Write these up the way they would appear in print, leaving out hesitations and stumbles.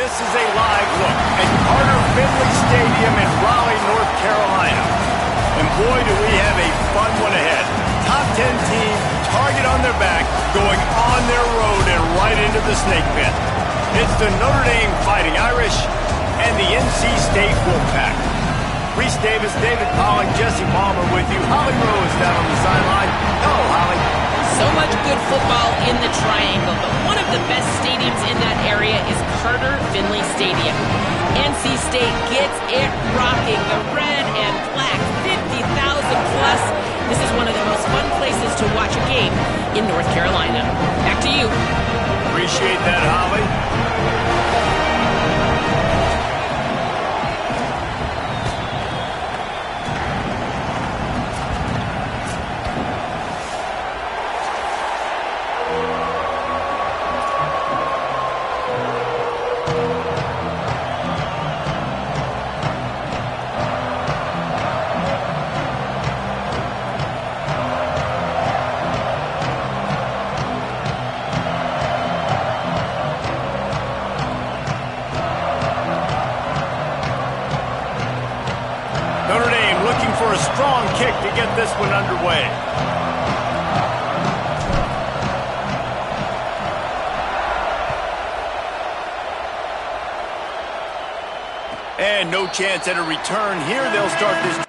this is a live look at Carter Finley Stadium in Raleigh, North Carolina. And boy, do we have a fun one ahead. Top 10 team, target on their back, going on their road and right into the snake pit. It's the Notre Dame Fighting Irish and the NC State Wolfpack. Reese Davis, David Pollack, Jesse Palmer with you. Holly Rowe is down on the sideline. Hello, Holly. So much good football in the Triangle, but one of the best stadiums in that area is Carter Finley Stadium. NC State gets it rocking. The red and black, 50,000 plus. This is one of the most fun places to watch a game in North Carolina. Back to you. Appreciate that, Holly. Strong kick to get this one underway. And no chance at a return here. They'll start this.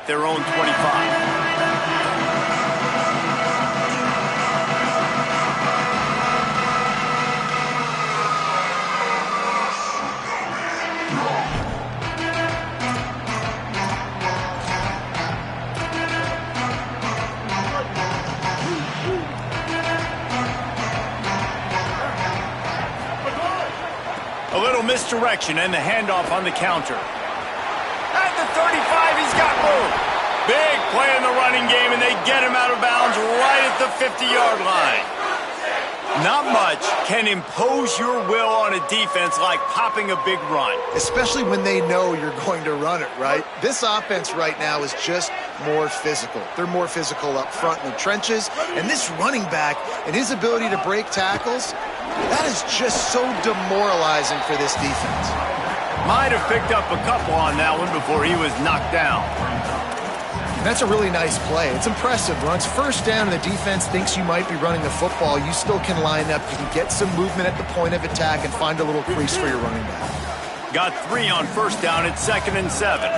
Their own 25. A little misdirection and the handoff on the counter. At the 35, he's got room. Big play in the running game, and they get him out of bounds right at the 50-yard line. Not much can impose your will on a defense like popping a big run. Especially when they know you're going to run it, right? This offense right now is just more physical. They're more physical up front in the trenches, and this running back and his ability to break tackles, that is just so demoralizing for this defense. Might have picked up a couple on that one before he was knocked down. That's a really nice play. It's impressive. Runs first down and the defense thinks you might be running the football. You still can line up. You can get some movement at the point of attack and find a little crease for your running back. Got 3 on first down at 2nd and 7.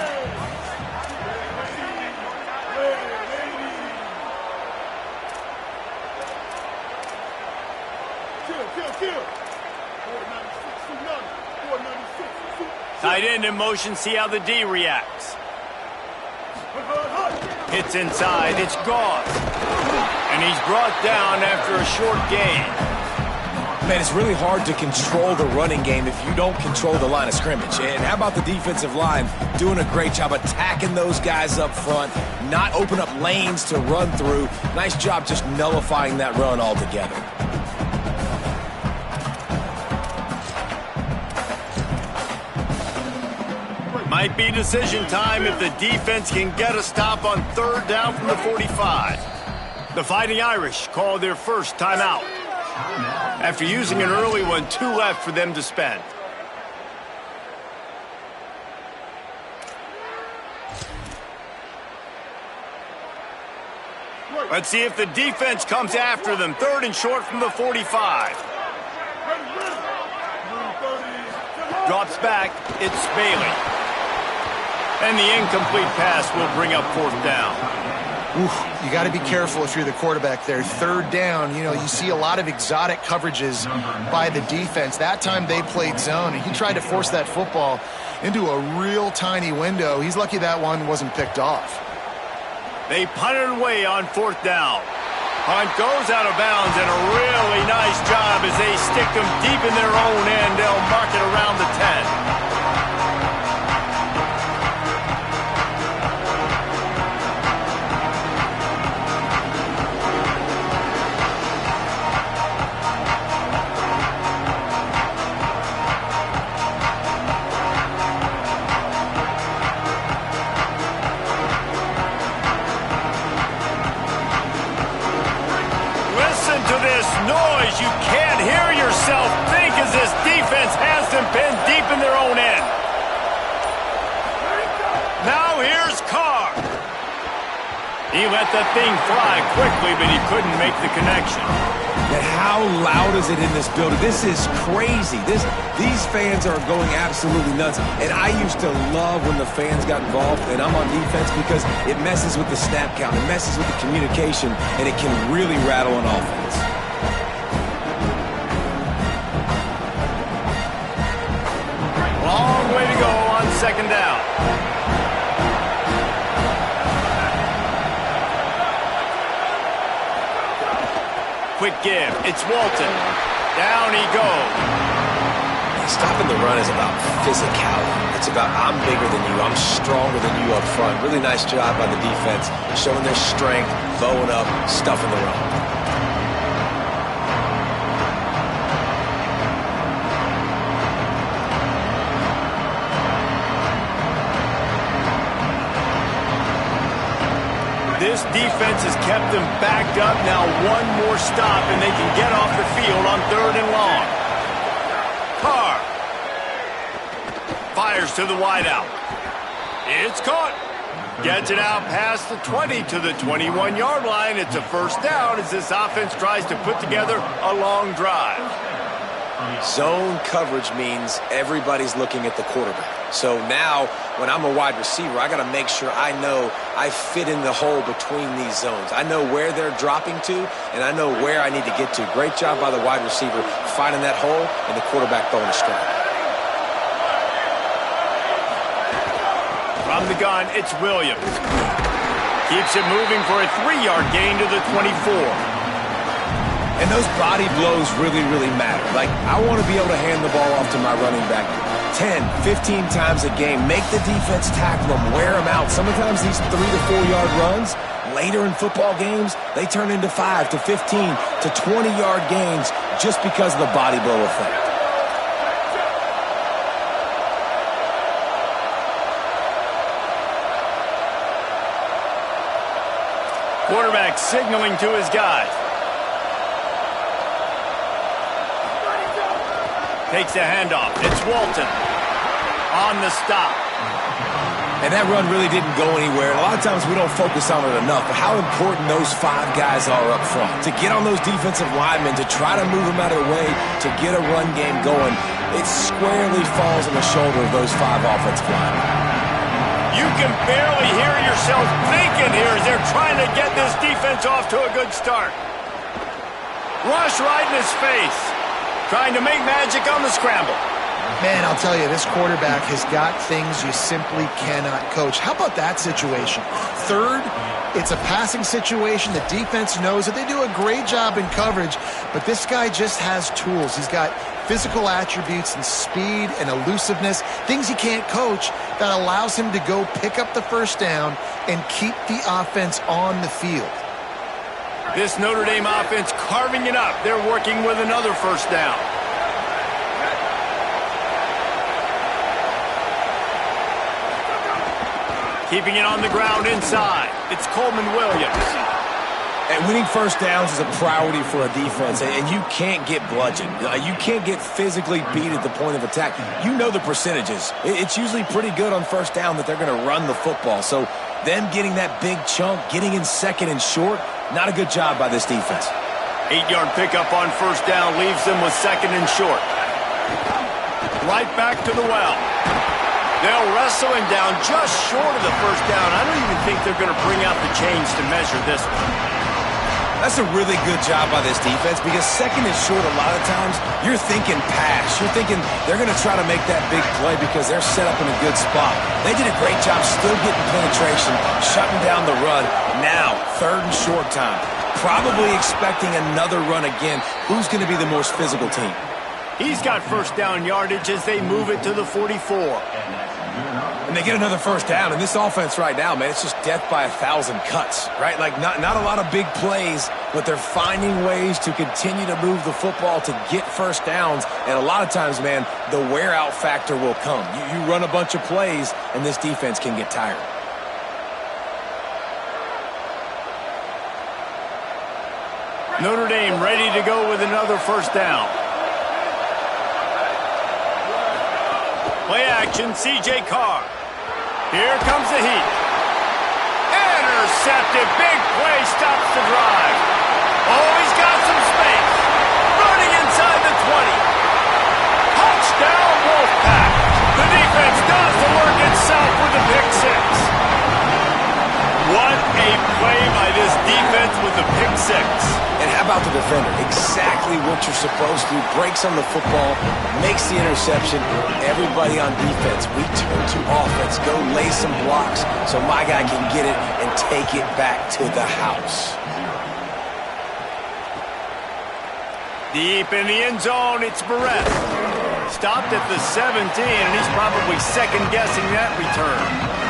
Tight end in motion, see how the D reacts. Hits inside, it's gone. And he's brought down after a short gain. Man, it's really hard to control the running game if you don't control the line of scrimmage. And how about the defensive line doing a great job attacking those guys up front, not open up lanes to run through. Nice job just nullifying that run altogether. Might be decision time if the defense can get a stop on 3rd down from the 45. The Fighting Irish call their first timeout. After using an early one, 2 left for them to spend. Let's see if the defense comes after them. 3rd and short from the 45. Drops back. It's Bailey. And the incomplete pass will bring up 4th down. Oof, you got to be careful if you're the quarterback there. 3rd down, you know, you see a lot of exotic coverages by the defense. That time they played zone, and he tried to force that football into a real tiny window. He's lucky that one wasn't picked off. They punt it away on 4th down. Punt goes out of bounds, and a really nice job as they stick them deep in their own end. They'll mark it around the 10. Noise you can't hear yourself think as this defense has them pinned deep in their own end. Now here's Carr. He let the thing fly quickly, but he couldn't make the connection. And how loud is it in this building? This is crazy. These fans are going absolutely nuts. And I used to love when the fans got involved, and I'm on defense because it messes with the snap count, it messes with the communication, and it can really rattle an offense. Long way to go on 2nd down. Quick give. It's Walton. Down he goes. Stopping the run is about physicality. It's about I'm bigger than you. I'm stronger than you up front. Really nice job by the defense, showing their strength, bowing up, stuffing the run. This defense has kept them backed up. Now one more stop, and they can get off the field on 3rd and long. Carr fires to the wideout. It's caught. Gets it out past the 20 to the 21-yard line. It's a 1st down as this offense tries to put together a long drive. Zone coverage means everybody's looking at the quarterback. So now, when I'm a wide receiver, I got to make sure I know I fit in the hole between these zones. I know where they're dropping to, and I know where I need to get to. Great job by the wide receiver finding that hole, and the quarterback throwing a strike. From the gun, it's Williams. Keeps it moving for a 3-yard gain to the 24. And those body blows really, really matter. Like, I want to be able to hand the ball off to my running back 10, 15 times a game. Make the defense tackle them, wear them out. Sometimes these 3 to 4-yard runs, later in football games, they turn into 5 to 15 to 20-yard gains just because of the body blow effect. Quarterback signaling to his guys. Takes the handoff. It's Walton on the stop. And that run really didn't go anywhere. And a lot of times we don't focus on it enough, but how important those 5 guys are up front. To get on those defensive linemen, to try to move them out of the way, to get a run game going, it squarely falls on the shoulder of those 5 offensive linemen. You can barely hear yourself thinking here as they're trying to get this defense off to a good start. Rush right in his face. Trying to make magic on the scramble. Man, I'll tell you, this quarterback has got things you simply cannot coach. How about that situation? 3rd It's a passing situation. The defense knows that they do a great job in coverage, but this guy just has tools. He's got physical attributes and speed and elusiveness, things he can't coach, that allows him to go pick up the first down and keep the offense on the field. This Notre Dame offense carving it up. They're working with another first down. Keeping it on the ground inside. It's Coleman Williams. And winning first downs is a priority for a defense, and you can't get bludgeoned. You can't get physically beat at the point of attack. You know the percentages. It's usually pretty good on first down that they're going to run the football. So them getting that big chunk, getting in second and short, not a good job by this defense. 8-yard pickup on first down leaves them with second and short. Right back to the well. They'll wrestle him down just short of the first down. I don't even think they're going to bring out the chains to measure this one. That's a really good job by this defense, because second and short, a lot of times, you're thinking pass. You're thinking they're going to try to make that big play because they're set up in a good spot. They did a great job still getting penetration, shutting down the run. Now, third and short time. Probably expecting another run again. Who's going to be the most physical team? He's got first down yardage as they move it to the 44. And they get another first down. And this offense right now, man, it's just death by 1,000 cuts, right? Like, not a lot of big plays, but they're finding ways to continue to move the football to get first downs. And a lot of times, man, the wear-out factor will come. You run a bunch of plays, and this defense can get tired. Notre Dame ready to go with another first down. Play action, C.J. Carr. Here comes the heat. Intercepted. Big play stops the drive. Oh, he's got some space. Running inside the 20. Touchdown, Wolfpack. The defense does the work itself with the pick six. What a play by this defense with the pick six. And how about the defender? Exactly what you're supposed to. Breaks on the football, makes the interception. Everybody on defense, we turn to offense. Go lay some blocks so my guy can get it and take it back to the house. Deep in the end zone, it's Barrett. Stopped at the 17, and he's probably second-guessing that return.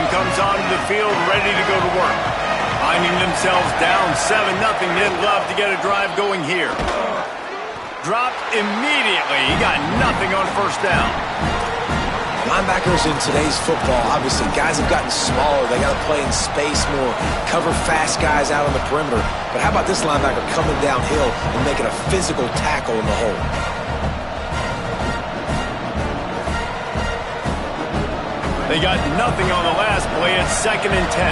Comes onto the field ready to go to work. Finding themselves down 7-0. They'd love to get a drive going here. Dropped immediately. He got nothing on first down. Linebackers in today's football, obviously, guys have gotten smaller. They got to play in space more, cover fast guys out on the perimeter. But how about this linebacker coming downhill and making a physical tackle in the hole? They got nothing on the last play. It's 2nd and 10.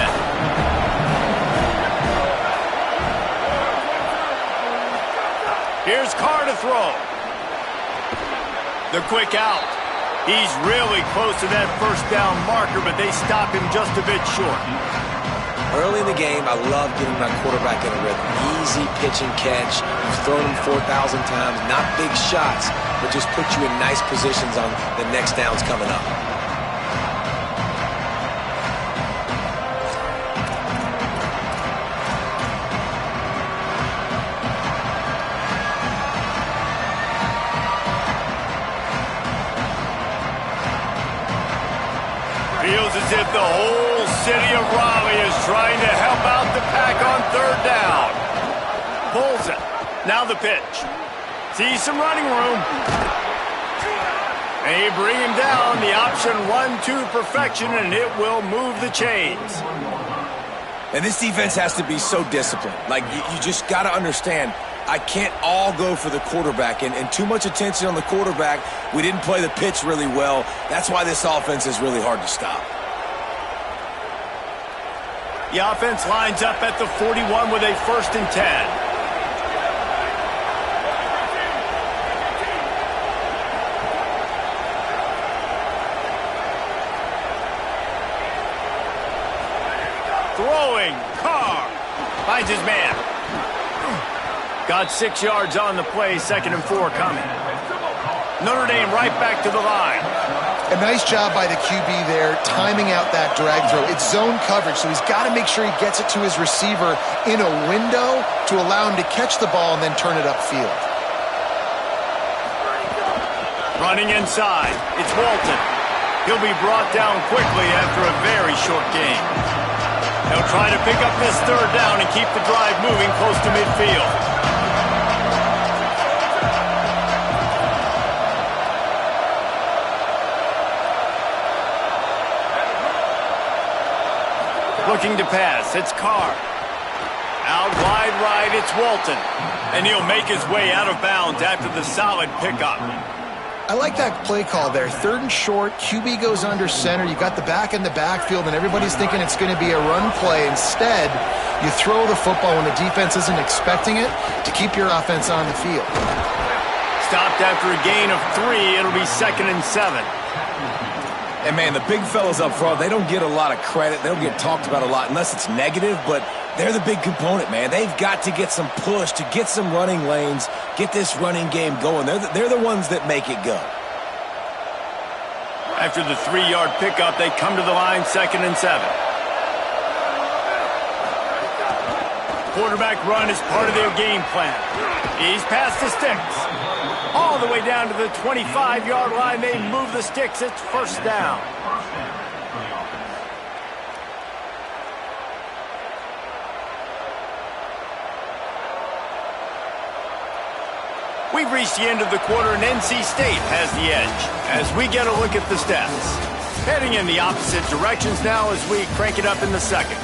Here's Carr to throw. The quick out. He's really close to that first down marker, but they stop him just a bit short. Early in the game, I love getting my quarterback in a rhythm. Easy pitch and catch. You've thrown him 4,000 times. Not big shots, but just put you in nice positions on the next downs coming up. Feels as if the whole city of Raleigh is trying to help out the Pack on third down. Pulls it. Now the pitch. Sees some running room. They bring him down. The option 1-2 perfection, and it will move the chains. And this defense has to be so disciplined. Like, you just got to understand, I can't all go for the quarterback, and too much attention on the quarterback. We didn't play the pitch really well. That's why this offense is really hard to stop. The offense lines up at the 41 with a 1st and 10. finds his man. Got 6 yards on the play, 2nd and 4 coming. Notre Dame right back to the line. A nice job by the QB there, timing out that drag throw. It's zone coverage, so he's got to make sure he gets it to his receiver in a window to allow him to catch the ball and then turn it upfield. Running inside, it's Walton. He'll be brought down quickly after a very short game. They'll try to pick up this 3rd down and keep the drive moving close to midfield. Looking to pass, it's Carr. Out wide right, it's Walton. And he'll make his way out of bounds after the solid pickup. I like that play call there. 3rd and short, QB goes under center. You got the back in the backfield, and everybody's thinking it's going to be a run play. Instead, you throw the football when the defense isn't expecting it to keep your offense on the field. Stopped after a gain of 3. It'll be 2nd and 7. And, man, the big fellas up front, they don't get a lot of credit. They don't get talked about a lot unless it's negative, but they're the big component, man. They've got to get some push, to get some running lanes, get this running game going. They're the ones that make it go. After the 3-yard pickup, they come to the line, 2nd and 7. Quarterback run is part of their game plan. He's past the sticks. All the way down to the 25-yard line. They move the sticks. It's 1st down. We've reached the end of the quarter, and NC State has the edge as we get a look at the stats. Heading in the opposite directions now as we crank it up in the 2nd.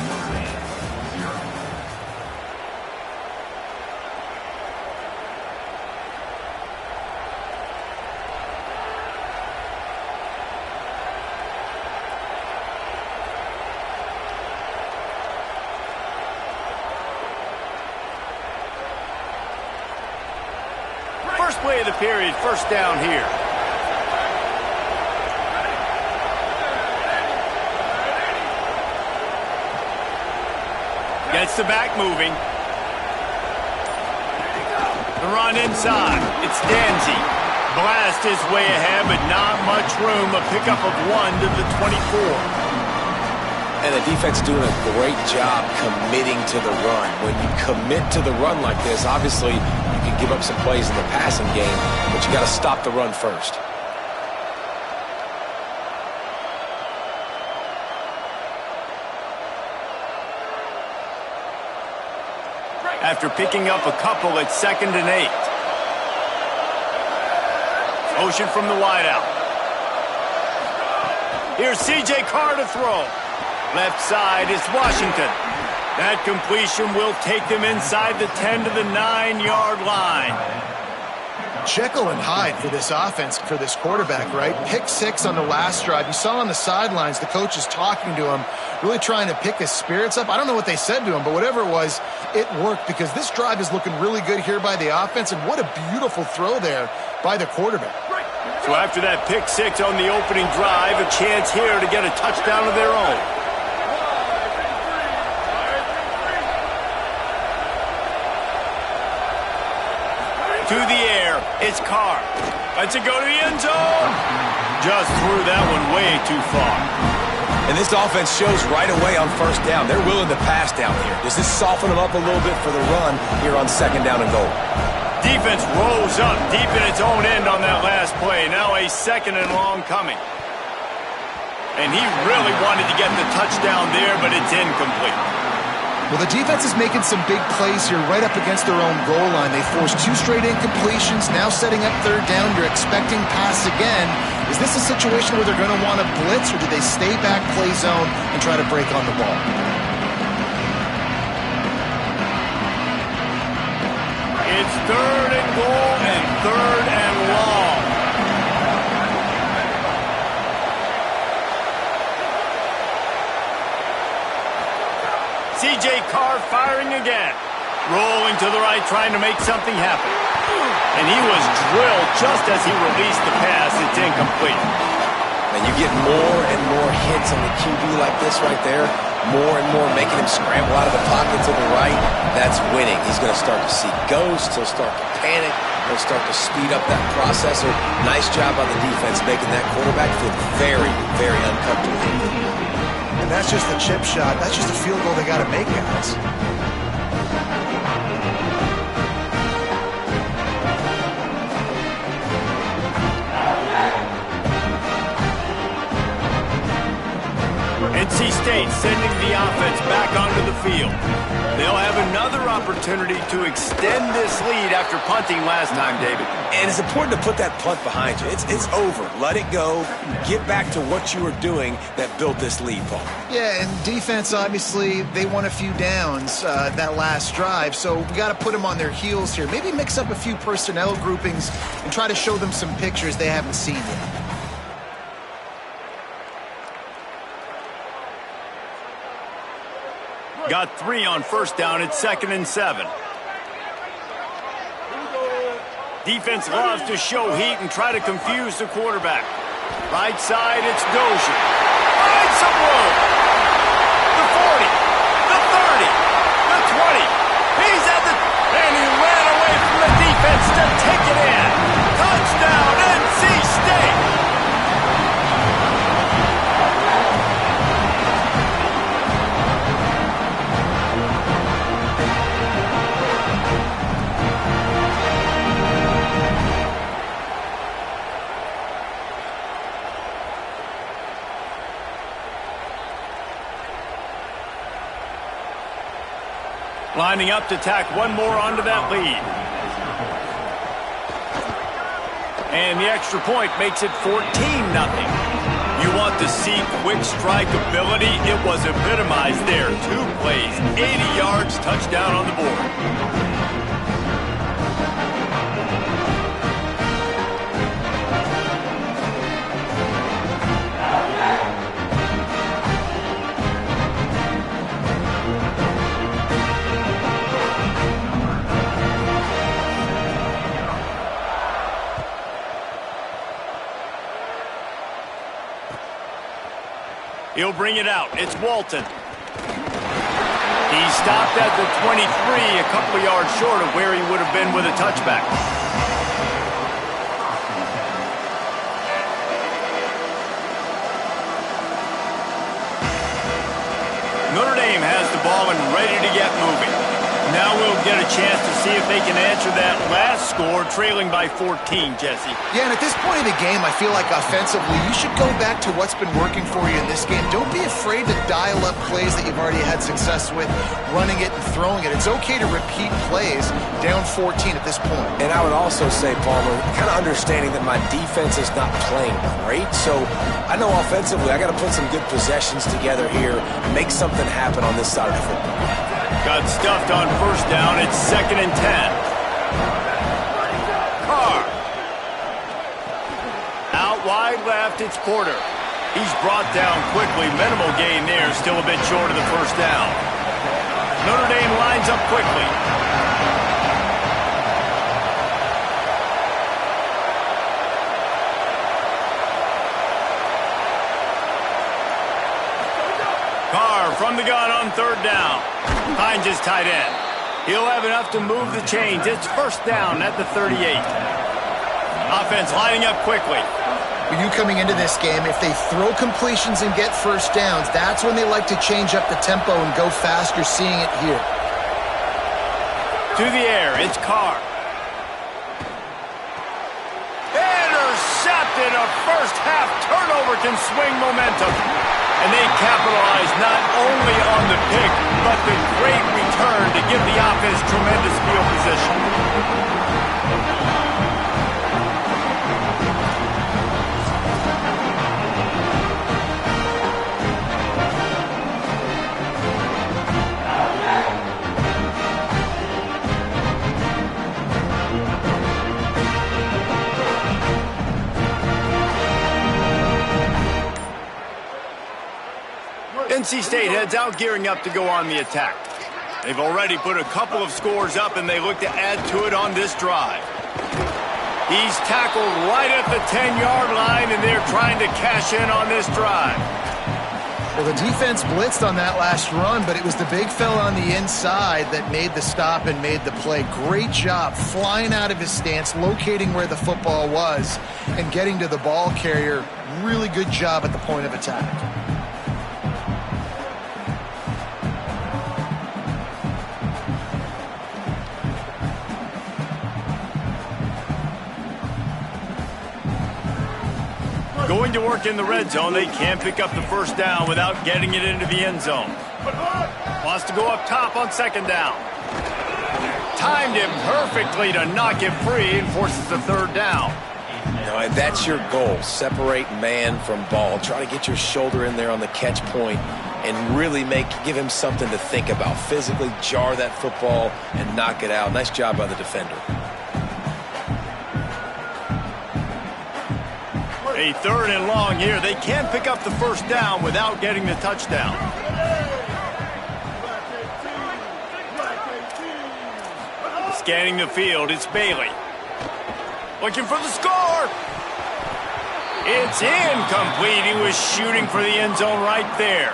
First play of the period, 1st down here. Gets the back moving. The run inside. It's Danzy. Blast his way ahead, but not much room. A pickup of 1 to the 24. And the defense doing a great job committing to the run. When you commit to the run like this, obviously you can give up some plays in the passing game, but you got to stop the run first. After picking up a couple at 2nd and 8. Motion from the wideout. Here's C.J. Carr to throw. Left side is Washington. That completion will take them inside the 10 to the 9-yard line. Jekyll and Hyde for this offense, for this quarterback, right? Pick 6 on the last drive. You saw on the sidelines the coach is talking to him, really trying to pick his spirits up. I don't know what they said to him, but whatever it was, it worked because this drive is looking really good here by the offense, and what a beautiful throw there by the quarterback. So after that pick 6 on the opening drive, a chance here to get a touchdown of their own. To the air, it's Carr. Lets it go to the end zone. Just threw that one way too far. And this offense shows right away on 1st down. They're willing to pass down here. Does this soften them up a little bit for the run here on 2nd down and goal? Defense rose up deep in its own end on that last play. Now a 2nd and long coming. And he really wanted to get the touchdown there, but it's incomplete. Well, the defense is making some big plays here right up against their own goal line. They forced 2 straight incompletions, now setting up 3rd down. You're expecting pass again. Is this a situation where they're going to want to blitz, or do they stay back, play zone, and try to break on the ball? It's 3rd and goal and 3rd and long. C.J. Carr firing again. Rolling to the right, trying to make something happen. And he was drilled just as he released the pass. It's incomplete. And you get more and more hits on the QB like this right there. more and more, making him scramble out of the pocket to the right, that's winning. He's going to start to see ghosts. He'll start to panic. He'll start to speed up that process. So nice job by the defense making that quarterback feel very, very uncomfortable. And that's just a chip shot. That's just a field goal they got to make, guys. NC State sending the offense back onto the field. They'll have another opportunity to extend this lead after punting last time, David. And it's important to put that punt behind you. It's over. Let it go. Get back to what you were doing that built this lead, Paul. Yeah, and defense, obviously, they won a few downs that last drive, so we got to put them on their heels here. Maybe mix up a few personnel groupings and try to show them some pictures they haven't seen yet. Got 3 on first down. It's 2nd and 7. Defense loves to show heat and try to confuse the quarterback. Right side, it's Dozier. Finds some room. The 40, the 30, the 20. He's at the... And he ran away from the defense to take it in. Touchdown, NC State. Lining up to tack one more onto that lead. And the extra point makes it 14-0. You want to see quick strike ability? It was epitomized there. 2 plays, 80 yards, touchdown on the board. He'll bring it out. It's Walton. He stopped at the 23, a couple of yards short of where he would have been with a touchback. Notre Dame has the ball and ready to get moving. Now we'll get a chance to see if they can answer that last score, trailing by 14, Jesse. Yeah, and at this point in the game, I feel like offensively, you should go back to what's been working for you in this game. Don't be afraid to dial up plays that you've already had success with, running it and throwing it. It's okay to repeat plays down 14 at this point. And I would also say, Palmer, kind of understanding that my defense is not playing great, so I know offensively I got to put some good possessions together here, make something happen on this side of the football. Got stuffed on first down. It's 2nd and 10. Carr. Out wide left, it's Porter. He's brought down quickly. Minimal gain there. Still a bit short of the first down. Notre Dame lines up quickly. Carr from the gun on 3rd down. Finds his tight end. He'll have enough to move the chains. It's first down at the 38. Offense lining up quickly. For you coming into this game, if they throw completions and get first downs, that's when they like to change up the tempo and go fast. You're seeing it here. To the air, it's Carr. Intercepted. A first half turnover can swing momentum. And they capitalize not only on the pick, but the great return to give the offense tremendous field position. NC State heads out, gearing up to go on the attack. They've already put a couple of scores up, and they look to add to it on this drive. He's tackled right at the 10-yard line, and they're trying to cash in on this drive. Well, the defense blitzed on that last run, but it was the big fella on the inside that made the stop and made the play. Great job flying out of his stance, locating where the football was, and getting to the ball carrier. Really good job at the point of attack. Going to work in the red zone, they can't pick up the first down without getting it into the end zone. Wants to go up top on second down. Timed him perfectly to knock him free and forces the third down. And that's your goal. Separate man from ball. Try to get your shoulder in there on the catch point and really give him something to think about. Physically jar that football and knock it out. Nice job by the defender. A third and long here. They can't pick up the first down without getting the touchdown. Scanning the field, it's Bailey. Looking for the score. It's incomplete. He was shooting for the end zone right there.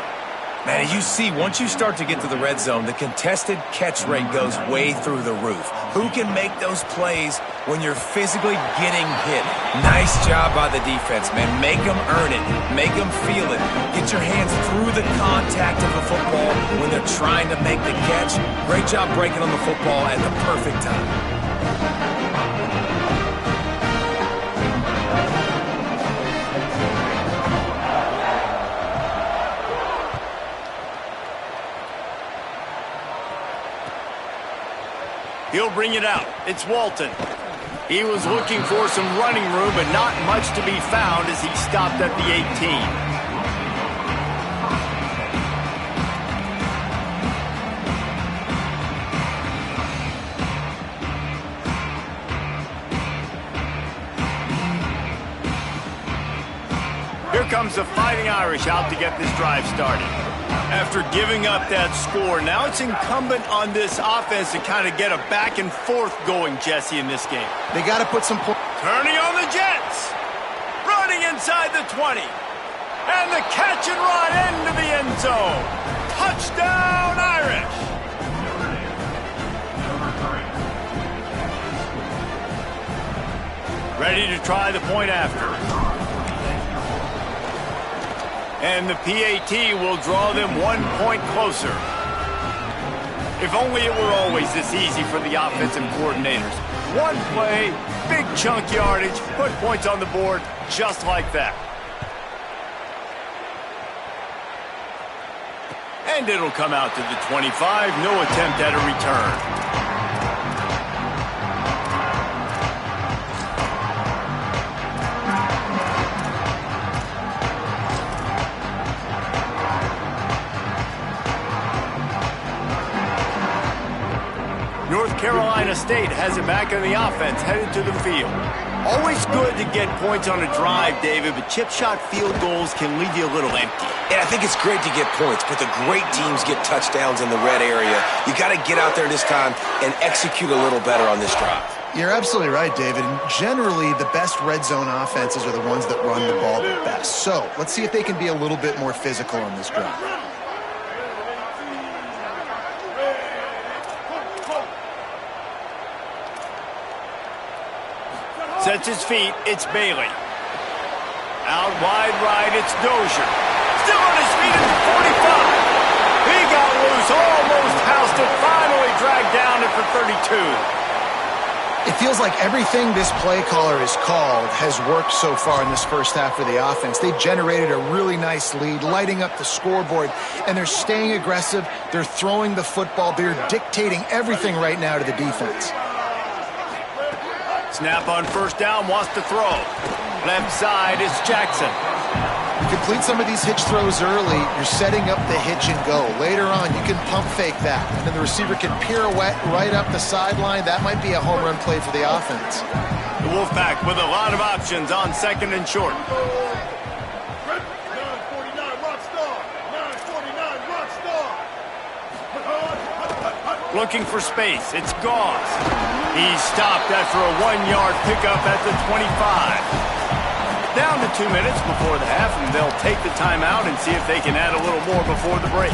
Man, you see, once you start to get to the red zone, the contested catch rate goes way through the roof. Who can make those plays when you're physically getting hit? Nice job by the defense, man. Make them earn it. Make them feel it. Get your hands through the contact of the football when they're trying to make the catch. Great job breaking on the football at the perfect time. He'll bring it out. It's Walton. He was looking for some running room, but not much to be found as he stopped at the 18. Here comes the Fighting Irish out to get this drive started. After giving up that score, now it's incumbent on this offense to kind of get a back and forth going, Jesse, in this game. They got to put some points. Turning on the Jets. Running inside the 20. And the catch and run into the end zone. Touchdown, Irish. Ready to try the point after. And the PAT will draw them 1 point closer. If only it were always this easy for the offensive coordinators. One play, big chunk yardage, put points on the board just like that. And it'll come out to the 25, no attempt at a return. North Carolina State has it back on the offense, headed to the field. Always good to get points on a drive, David, but chip shot field goals can leave you a little empty. Yeah, I think it's great to get points, but the great teams get touchdowns in the red area. You got to get out there this time and execute a little better on this drive. You're absolutely right, David. And generally, the best red zone offenses are the ones that run the ball the best. So let's see if they can be a little bit more physical on this drive. Sets his feet, it's Bailey. Out wide right, it's Dozier. Still on his feet at the 45. He got loose, almost housed it, finally dragged down at the 32. It feels like everything this play caller has called has worked so far in this first half of the offense. They've generated a really nice lead, lighting up the scoreboard, and they're staying aggressive. They're throwing the football. They're dictating everything right now to the defense. Snap on first down, wants to throw. Left side is Jackson. Complete some of these hitch throws early. You're setting up the hitch and go. Later on, you can pump fake that. And then the receiver can pirouette right up the sideline. That might be a home run play for the offense. The Wolfpack with a lot of options on second and short. Looking for space, it's Gauze. He's stopped after a 1-yard pickup at the 25. Down to 2 minutes before the half, and they'll take the timeout and see if they can add a little more before the break.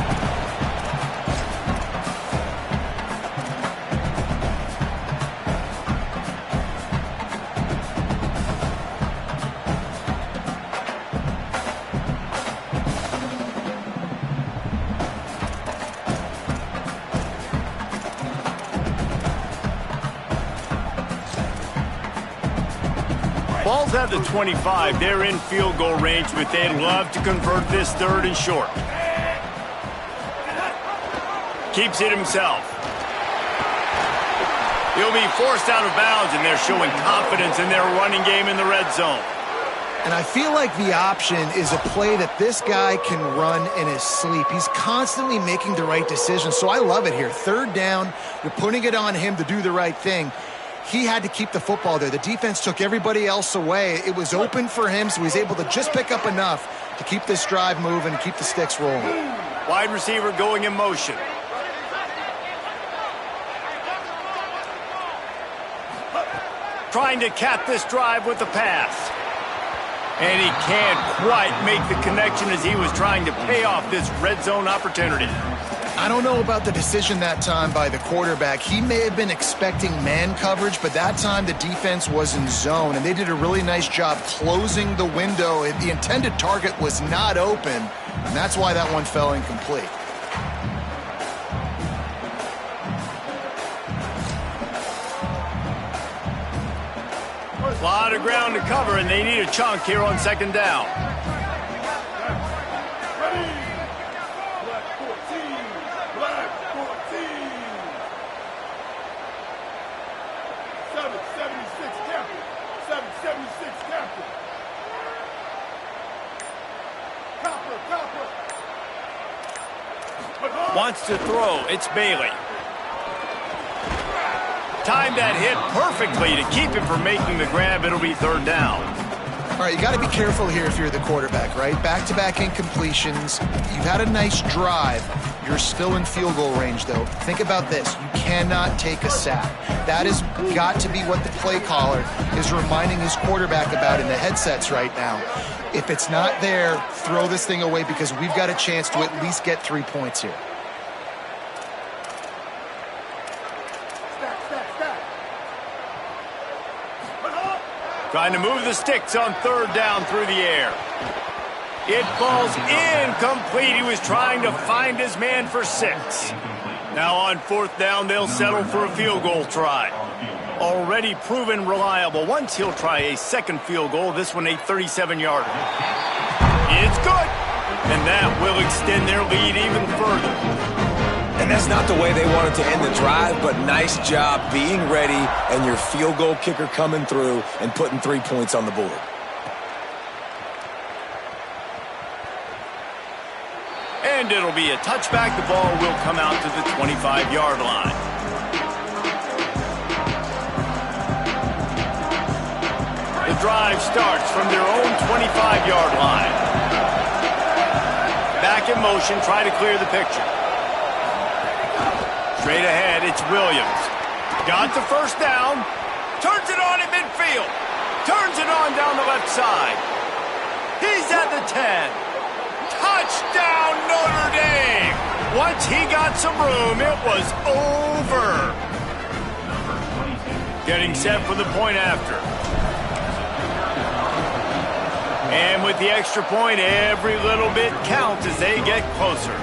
Ball's at the 25. They're in field goal range, but they'd love to convert this third and short. Keeps it himself. He'll be forced out of bounds, and they're showing confidence in their running game in the red zone. And I feel like the option is a play that this guy can run in his sleep. He's constantly making the right decision, so I love it here. Third down, you're putting it on him to do the right thing. He had to keep the football there. The defense took everybody else away. It was open for him, so he's able to just pick up enough to keep this drive moving and keep the sticks rolling. Wide receiver going in motion. Trying to cap this drive with the pass. And he can't quite make the connection as he was trying to pay off this red zone opportunity. I don't know about the decision that time by the quarterback. He may have been expecting man coverage, but that time the defense was in zone, and they did a really nice job closing the window. The intended target was not open, and that's why that one fell incomplete. A lot of ground to cover, and they need a chunk here on second down. Wants to throw. It's Bailey. Timed that hit perfectly to keep him from making the grab. It'll be third down. All right, you got to be careful here if you're the quarterback, right? Back-to-back incompletions. You've had a nice drive. You're still in field goal range, though. Think about this. You cannot take a sack. That has got to be what the play caller is reminding his quarterback about in the headsets right now. If it's not there, throw this thing away because we've got a chance to at least get 3 points here. Trying to move the sticks on third down through the air. It falls incomplete. He was trying to find his man for 6. Now on fourth down, they'll settle for a field goal try. Already proven reliable. Once he'll try a second field goal, this one a 37-yarder. It's good. And that will extend their lead even further. And that's not the way they wanted to end the drive, but nice job being ready and your field goal kicker coming through and putting 3 points on the board. And it'll be a touchback. The ball will come out to the 25-yard line. The drive starts from their own 25-yard line. Back in motion, try to clear the picture. Straight ahead, it's Williams. Got the first down. Turns it on in midfield. Turns it on down the left side. He's at the 10. Touchdown, Notre Dame. Once he got some room, it was over. Getting set for the point after. And with the extra point, every little bit counts as they get closer.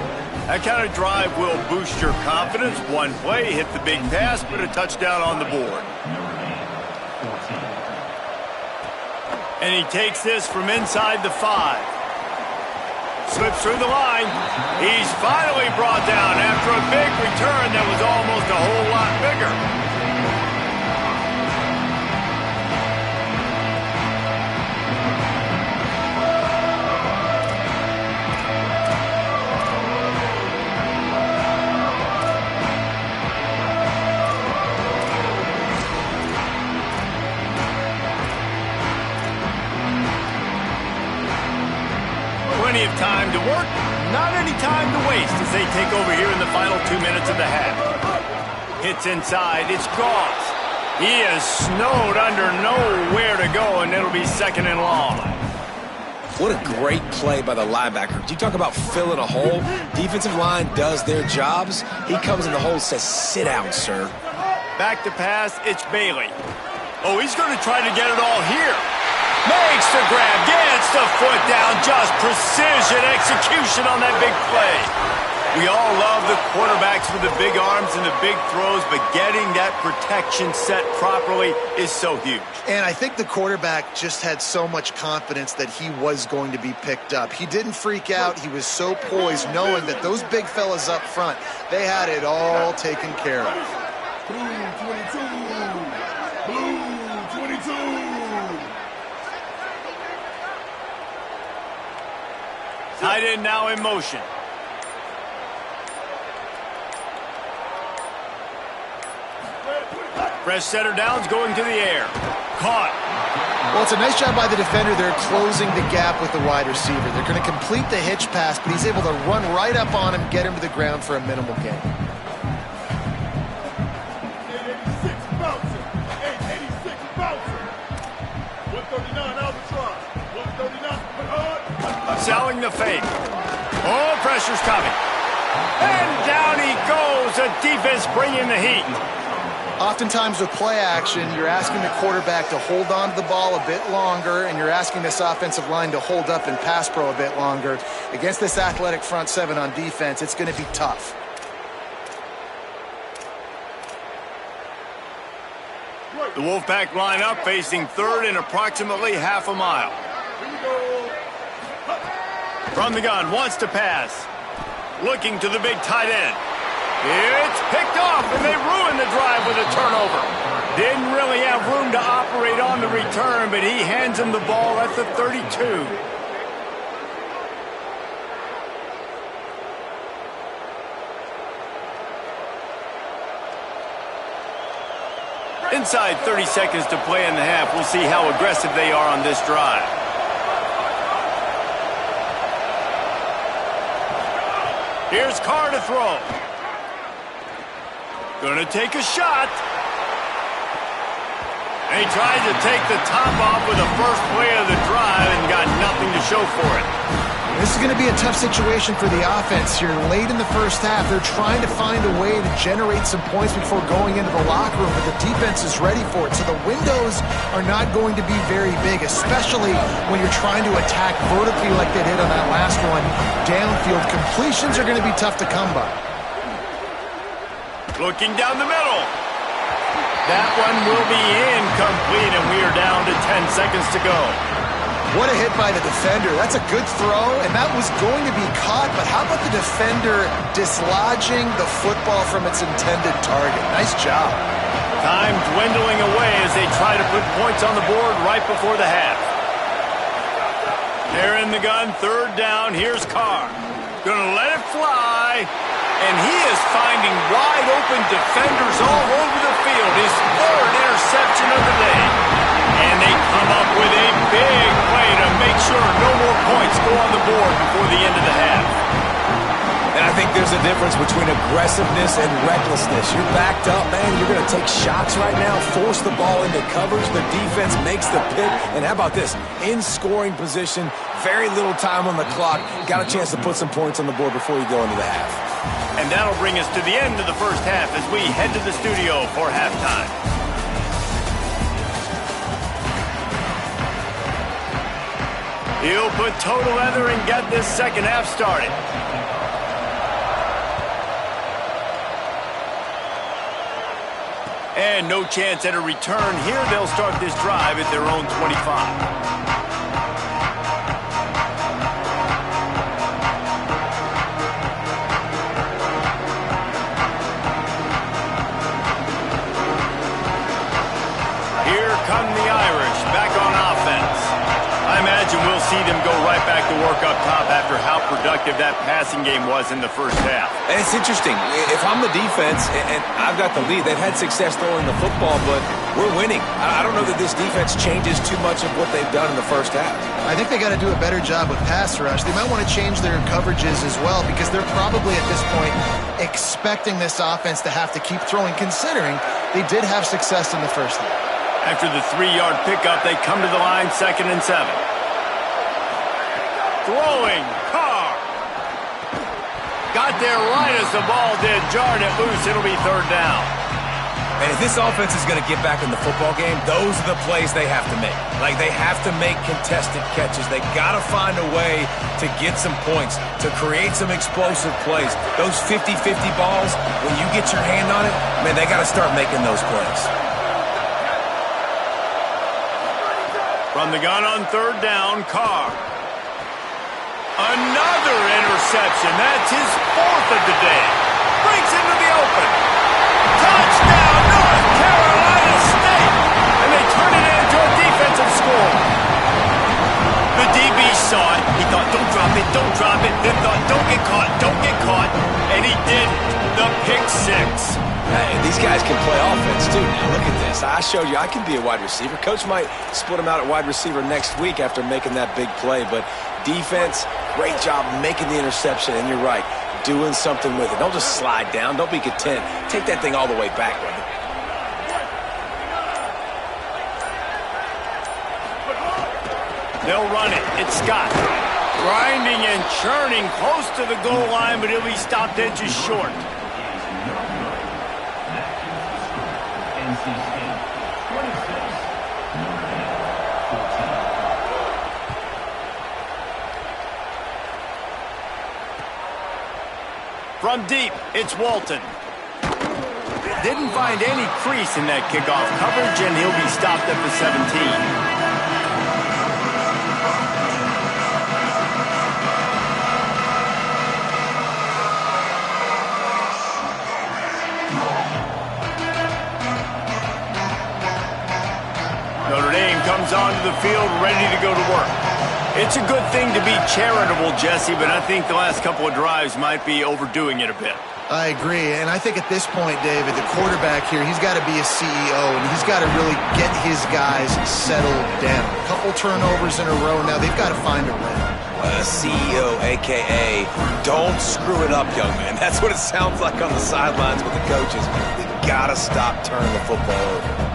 That kind of drive will boost your confidence. One play, hit the big pass, put a touchdown on the board. And he takes this from inside the 5. Slips through the line. He's finally brought down after a big return that was almost a whole lot bigger. Plenty of time to work, not any time to waste as they take over here in the final 2 minutes of the half. Hits inside, it's Goff. He is snowed under, nowhere to go, and it'll be second and long. What a great play by the linebacker. You talk about filling a hole. Defensive line does their jobs. He comes in the hole and says, sit down, sir. Back to pass, it's Bailey. Oh, he's going to try to get it all here. Makes the grab, gets the foot down, just precision execution on that big play. We all love the quarterbacks with the big arms and the big throws, but getting that protection set properly is so huge. And I think the quarterback just had so much confidence that he was going to be picked up. He didn't freak out. He was so poised, knowing that those big fellas up front, they had it all taken care of. Blue 22. Blue 22. Tight end now in motion. Fresh setter downs going to the air. Caught. Well, it's a nice job by the defender. They're closing the gap with the wide receiver. They're going to complete the hitch pass, but he's able to run right up on him, get him to the ground for a minimal gain. 886 bouncing. 886 bouncing. 139 Albatross. 139. Selling the fake. Oh, pressure's coming. And down he goes. The defense bringing the heat. Oftentimes with play action, you're asking the quarterback to hold on to the ball a bit longer, and you're asking this offensive line to hold up and pass pro a bit longer. Against this athletic front seven on defense, it's going to be tough. The Wolfpack line up, facing third and approximately half a mile. From the gun, wants to pass. Looking to the big tight end. It's picked off, and they ruined the drive with a turnover. Didn't really have room to operate on the return, but he hands him the ball at the 32. Inside 30 seconds to play in the half. We'll see how aggressive they are on this drive. Here's Carr to throw. Gonna take a shot. And he tried to take the top off with the first play of the drive and got nothing to show for it. This is going to be a tough situation for the offense here. Late in the first half, they're trying to find a way to generate some points before going into the locker room, but the defense is ready for it. So the windows are not going to be very big, especially when you're trying to attack vertically like they did on that last one. Downfield completions are going to be tough to come by. Looking down the middle. That one will be incomplete, and we are down to 10 seconds to go. What a hit by the defender. That's a good throw, and that was going to be caught, but how about the defender dislodging the football from its intended target? Nice job. Time dwindling away as they try to put points on the board right before the half. They're in the gun, third down. Here's Carr. Gonna let it fly. And he is finding wide open defenders all over the field. His third interception of the day. And they come up with a big play to make sure no more points go on the board before the end of the half. And I think there's a difference between aggressiveness and recklessness. You're backed up, man. You're going to take shots right now, force the ball into coverage. The defense makes the pick. And how about this? In scoring position, very little time on the clock. Got a chance to put some points on the board before you go into the half. And that'll bring us to the end of the first half as we head to the studio for halftime. He'll put total leather and get this second half started. And no chance at a return here. They'll start this drive at their own 25. Come the Irish back on offense. I imagine we'll see them go right back to work up top after how productive that passing game was in the first half. And it's interesting. If I'm the defense and I've got the lead, they've had success throwing the football, but we're winning. I don't know that this defense changes too much of what they've done in the first half. I think they got to do a better job with pass rush. They might want to change their coverages as well, because they're probably at this point expecting this offense to have to keep throwing, considering they did have success in the first half. After the 3-yard pickup, they come to the line 2nd and 7. Throwing, Carr. Got there right as the ball did. Jarred it loose. It'll be third down. And if this offense is going to get back in the football game, those are the plays they have to make. Like, they have to make contested catches. They got to find a way to get some points, to create some explosive plays. Those 50-50 balls, when you get your hand on it, man, they got to start making those plays. From the gun on third down, Carr. Another interception. That's his fourth of the day. Breaks into the open. Touchdown, North Carolina State! And they turn it into a defensive score. The DB saw it. He thought, don't drop it, don't drop it. Then thought, don't get caught, don't get caught. And he did the pick six. Hey, these guys can play offense, too. Now, look at this. I showed you I can be a wide receiver. Coach might split him out at wide receiver next week after making that big play. But defense, great job making the interception. And you're right, doing something with it. Don't just slide down. Don't be content. Take that thing all the way back, brother. They'll run it. It's Scott. Grinding and churning close to the goal line, but he'll be stopped edges short. From deep, it's Walton. Didn't find any crease in that kickoff coverage, and he'll be stopped at the 17. Notre Dame comes onto the field ready to go to work. It's a good thing to be charitable, Jesse, but I think the last couple of drives might be overdoing it a bit. I agree, and I think at this point, David, the quarterback here, he's got to be a CEO, and he's got to really get his guys settled down. A couple turnovers in a row now. They've got to find a way. CEO, a.k.a. don't screw it up, young man. That's what it sounds like on the sidelines with the coaches. They've got to stop turning the football over.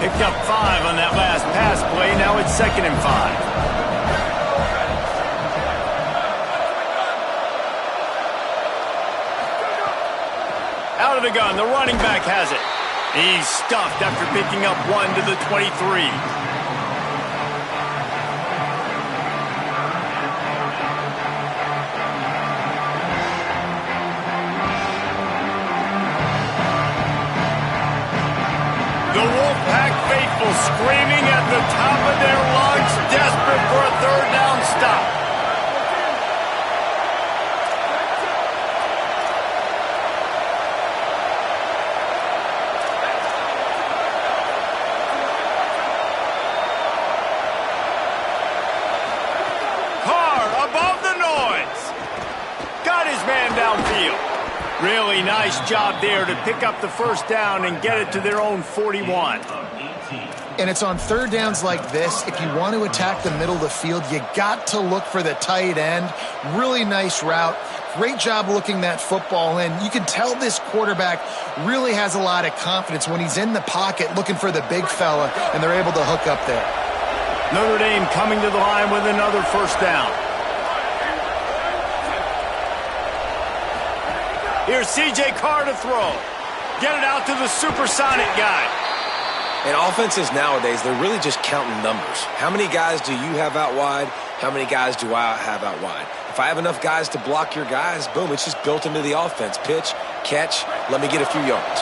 Picked up 5 on that last pass play. Now it's 2nd and 5. Out of the gun, the running back has it. He's stuffed after picking up 1 to the 23. The Wolfpack faithful screaming at the top of their lungs, desperate for a third down stop. Carr above the noise. Got his man downfield. Really nice job there to pick up the first down and get it to their own 41. And it's on third downs like this, if you want to attack the middle of the field, you got to look for the tight end. Really nice route. Great job looking that football in. You can tell this quarterback really has a lot of confidence when he's in the pocket looking for the big fella, and they're able to hook up there. Notre Dame coming to the line with another first down. Here's C.J. Carr to throw. Get it out to the supersonic guy. And offenses nowadays, they're really just counting numbers. How many guys do you have out wide? How many guys do I have out wide? If I have enough guys to block your guys, boom, it's just built into the offense. Pitch, catch, let me get a few yards.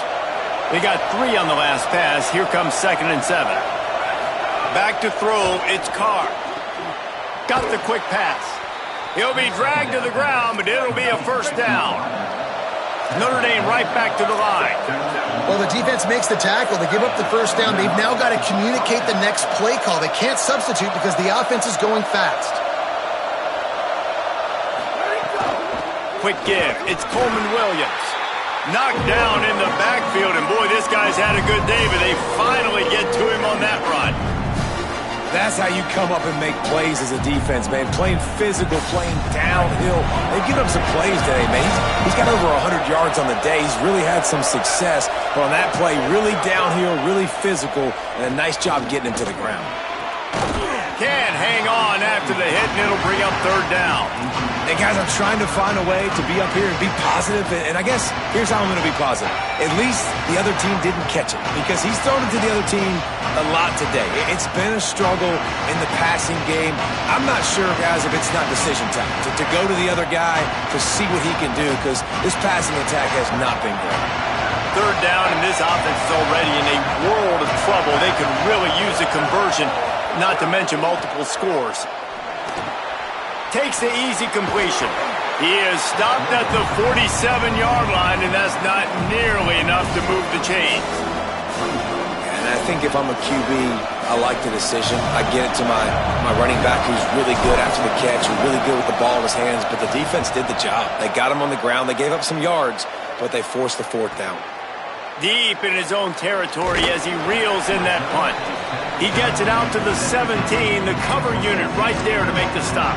They got 3 on the last pass. Here comes 2nd and 7. Back to throw, it's Carr. Got the quick pass. He'll be dragged to the ground, but it'll be a first down. Notre Dame right back to the line. Well, the defense makes the tackle. They give up the first down. They've now got to communicate the next play call. They can't substitute because the offense is going fast. Quick give. It's Coleman Williams. Knocked down in the backfield, and boy, this guy's had a good day, but they finally get to him on that run. That's how you come up and make plays as a defense, man. Playing physical, playing downhill. They've given up some plays today, man. He's got over 100 yards on the day. He's really had some success. But on that play, really downhill, really physical, and a nice job getting him to the ground. Can't hang on after the hit, and it'll bring up third down. And guys, I'm trying to find a way to be up here and be positive, and I guess here's how I'm going to be positive. At least the other team didn't catch it, because he's thrown it to the other team a lot today. It's been a struggle in the passing game. I'm not sure, guys, if it's not decision time to go to the other guy to see what he can do, because this passing attack has not been great. Third down, and this offense is already in a world of trouble. They could really use a conversion, not to mention multiple scores. Takes the easy completion. He is stopped at the 47-yard line, and that's not nearly enough to move the chains. And I think if I'm a QB, I like the decision. I get it to my running back, who's really good after the catch, who's really good with the ball in his hands, but the defense did the job. They got him on the ground. They gave up some yards, but they forced the fourth down. Deep in his own territory as he reels in that punt. He gets it out to the 17, the cover unit right there to make the stop.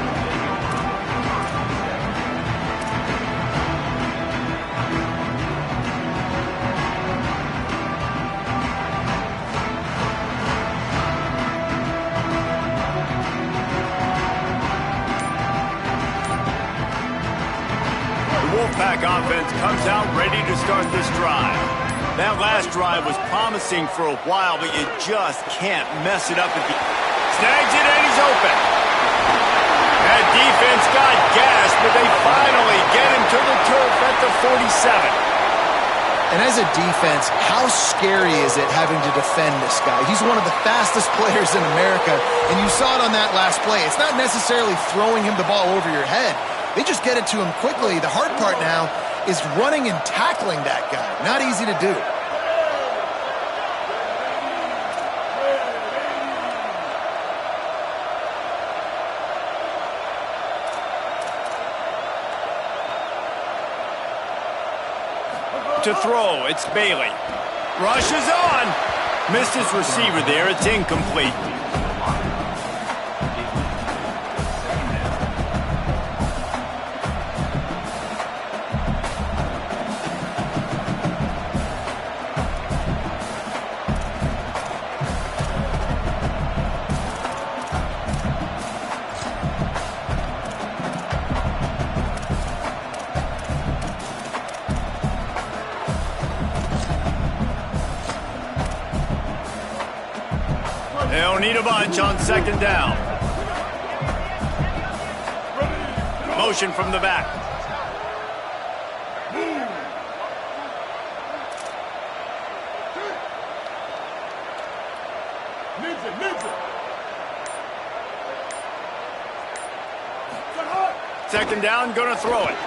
Wolfpack offense comes out ready to start this drive. That last drive was promising for a while, but you just can't mess it up at the... Snags it and he's open. That defense got gassed, but they finally get him to the turf at the 47. And as a defense, how scary is it having to defend this guy? He's one of the fastest players in America, and you saw it on that last play. It's not necessarily throwing him the ball over your head. They just get it to him quickly. The hard part now is running and tackling that guy. Not easy to do. To throw, it's Bailey. Rushes on. Missed his receiver there. It's incomplete. They'll need a bunch on second down. Motion from the back. Second down, gonna throw it.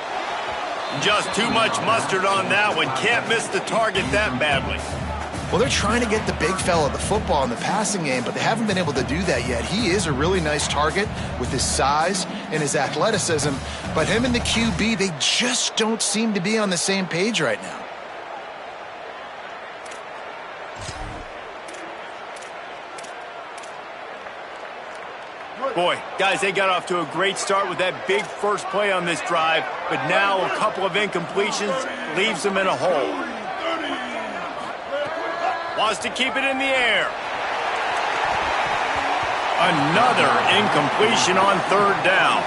Just too much mustard on that one. Can't miss the target that badly. Well, they're trying to get the big fella the football in the passing game, but they haven't been able to do that yet. He is a really nice target with his size and his athleticism, but him and the QB, they just don't seem to be on the same page right now. Boy, guys, they got off to a great start with that big first play on this drive, but now a couple of incompletions leaves them in a hole. Wants to keep it in the air. Another incompletion on third down.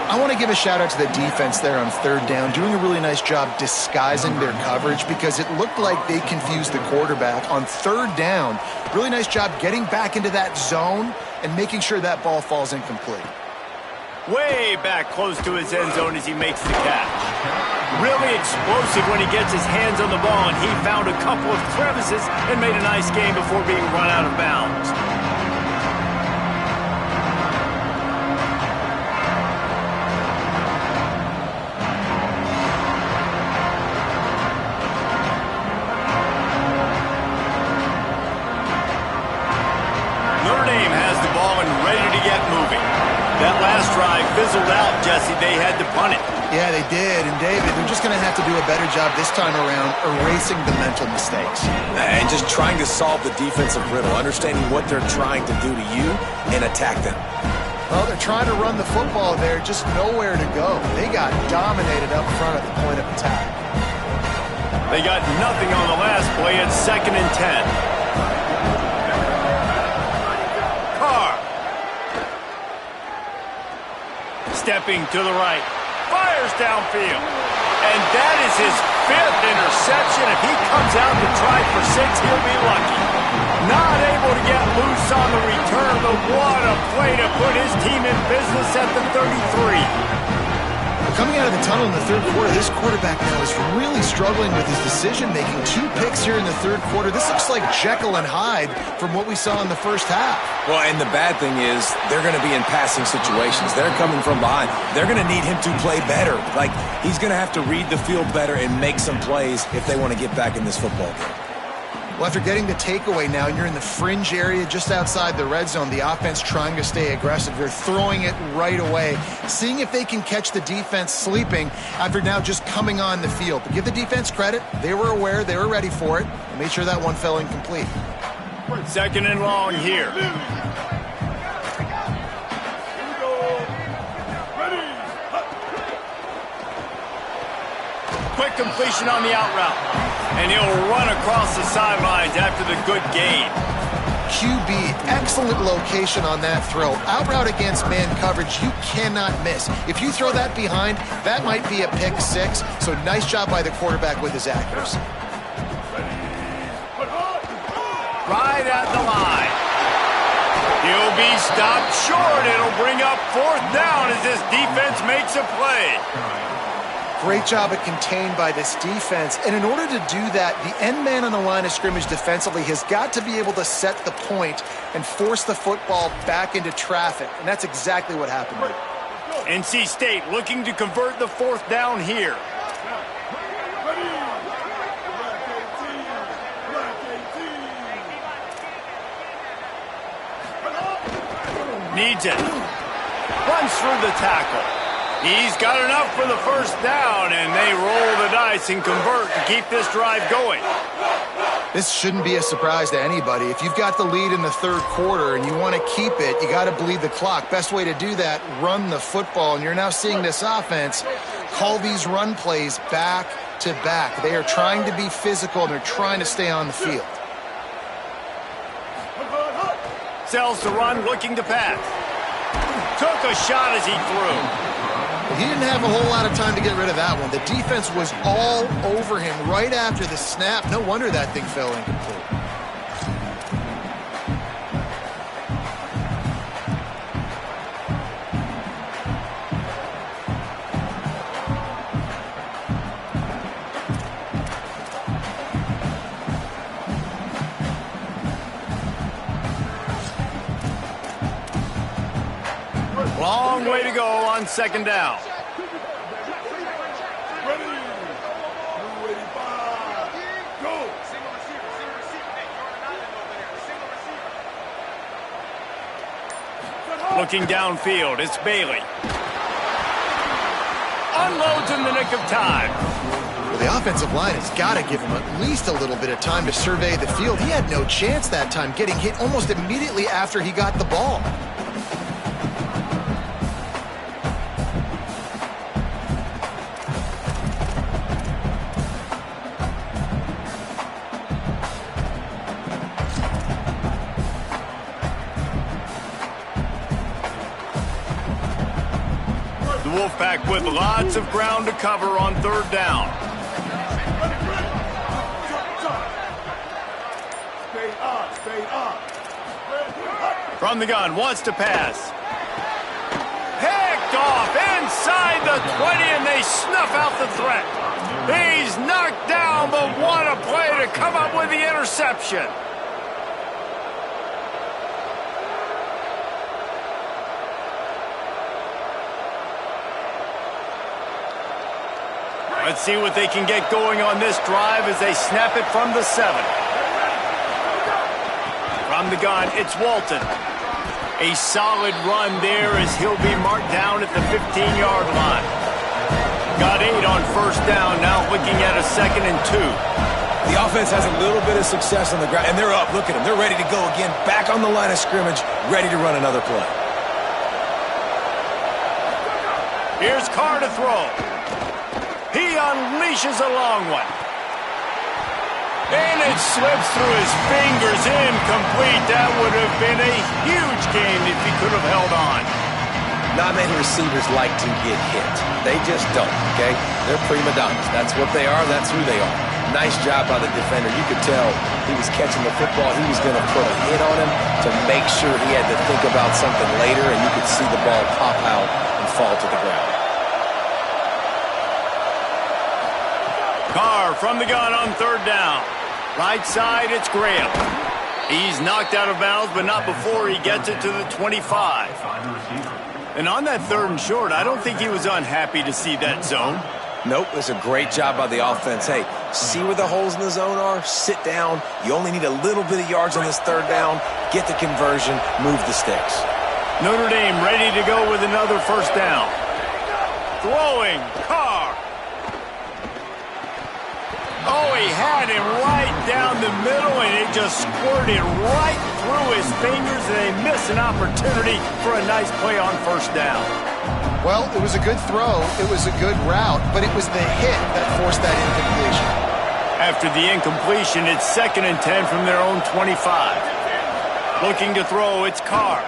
I want to give a shout out to the defense there on third down, doing a really nice job disguising their coverage because it looked like they confused the quarterback on third down. Really nice job getting back into that zone and making sure that ball falls incomplete. Way back close to his end zone as he makes the catch. Really explosive when he gets his hands on the ball, and he found a couple of crevices and made a nice game before being run out of bounds. Notre Dame has the ball and ready to get moving. That last drive fizzled out, Jesse. They had to punt it. Yeah, they did. And, David, they're just going to have to do a better job this time around erasing the mental mistakes. And just trying to solve the defensive riddle, understanding what they're trying to do to you and attack them. Well, they're trying to run the football there, just nowhere to go. They got dominated up front at the point of attack. They got nothing on the last play. It's 2nd and 10. Stepping to the right. Fires downfield. And that is his 5th interception. If he comes out to try for 6, he'll be lucky. Not able to get loose on the return, but what a play to put his team in business at the 33. Coming out of the tunnel in the third quarter, this quarterback now is really struggling with his decision-making. 2 picks here in the third quarter. This looks like Jekyll and Hyde from what we saw in the first half. Well, and the bad thing is they're going to be in passing situations. They're coming from behind. They're going to need him to play better. Like, he's going to have to read the field better and make some plays if they want to get back in this football game. Well, after getting the takeaway now, and you're in the fringe area just outside the red zone, the offense trying to stay aggressive. They're throwing it right away, seeing if they can catch the defense sleeping after now just coming on the field. But give the defense credit. They were aware. They were ready for it. And made sure that one fell incomplete. 2nd and long here. Quick completion on the out route. And he'll run across the sidelines after the good gain. QB, excellent location on that throw. Out route against man coverage, you cannot miss. If you throw that behind, that might be a pick 6. So nice job by the quarterback with his accuracy. Right at the line. He'll be stopped short. It'll bring up 4th down as this defense makes a play. Great job at contained by this defense. And in order to do that, the end man on the line of scrimmage defensively has got to be able to set the point and force the football back into traffic. And that's exactly what happened here. NC State looking to convert the 4th down here. Needs it. Runs through the tackle. He's got enough for the 1st down, and they roll the dice and convert to keep this drive going. This shouldn't be a surprise to anybody. If you've got the lead in the third quarter and you want to keep it, you got to bleed the clock. Best way to do that, run the football. And you're now seeing this offense call these run plays back to back. They are trying to be physical, and they're trying to stay on the field. Sells to run, looking to pass. Took a shot as he threw. He didn't have a whole lot of time to get rid of that one. The defense was all over him right after the snap. No wonder that thing fell incomplete. Long way to go on 2nd down. Looking downfield, it's Bailey. Unloads in the nick of time. Well, the offensive line has got to give him at least a little bit of time to survey the field. He had no chance that time, getting hit almost immediately after he got the ball. Wolfpack with lots of ground to cover on 3rd down. From the gun, wants to pass. Picked off inside the 20, and they snuff out the threat. He's knocked down, but what a play to come up with the interception. Let's see what they can get going on this drive as they snap it from the 7. From the gun, it's Walton. A solid run there as he'll be marked down at the 15-yard line. Got 8 on 1st down, now looking at a 2nd and 2. The offense has a little bit of success on the ground, and they're up. Look at them. They're ready to go again, back on the line of scrimmage, ready to run another play. Here's Carr to throw. He unleashes a long one. And it slips through his fingers, incomplete. That would have been a huge gain if he could have held on. Not many receivers like to get hit. They just don't, okay? They're prima donnas. That's what they are. That's who they are. Nice job by the defender. You could tell he was catching the football. He was going to put a hit on him to make sure he had to think about something later, and you could see the ball pop out and fall to the ground. Carr from the gun on third down. Right side, it's Graham. He's knocked out of bounds, but not before he gets it to the 25. And on that third and short, I don't think he was unhappy to see that zone. Nope, it's a great job by the offense. Hey, see where the holes in the zone are? Sit down. You only need a little bit of yards on this third down. Get the conversion. Move the sticks. Notre Dame ready to go with another first down. Throwing, Carr. Oh, he had him right down the middle, and it just squirted right through his fingers, and they missed an opportunity for a nice play on first down. Well, it was a good throw. It was a good route, but it was the hit that forced that incompletion. After the incompletion, it's 2nd and 10 from their own 25. Looking to throw, it's Carr.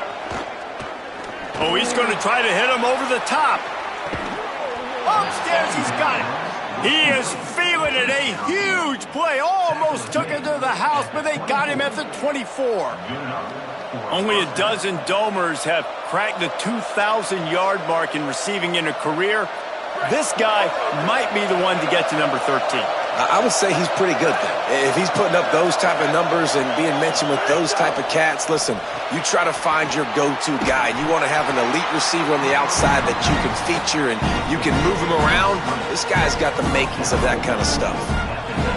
Oh, he's going to try to hit him over the top. Upstairs, he's got it. He is feeling it. A huge play. Almost took it to the house, but they got him at the 24. Only a dozen Domers have cracked the 2,000-yard mark in receiving in a career. This guy might be the one to get to number 13. I would say he's pretty good then. If he's putting up those type of numbers and being mentioned with those type of cats, listen, you try to find your go-to guy. You want to have an elite receiver on the outside that you can feature and you can move him around. This guy's got the makings of that kind of stuff.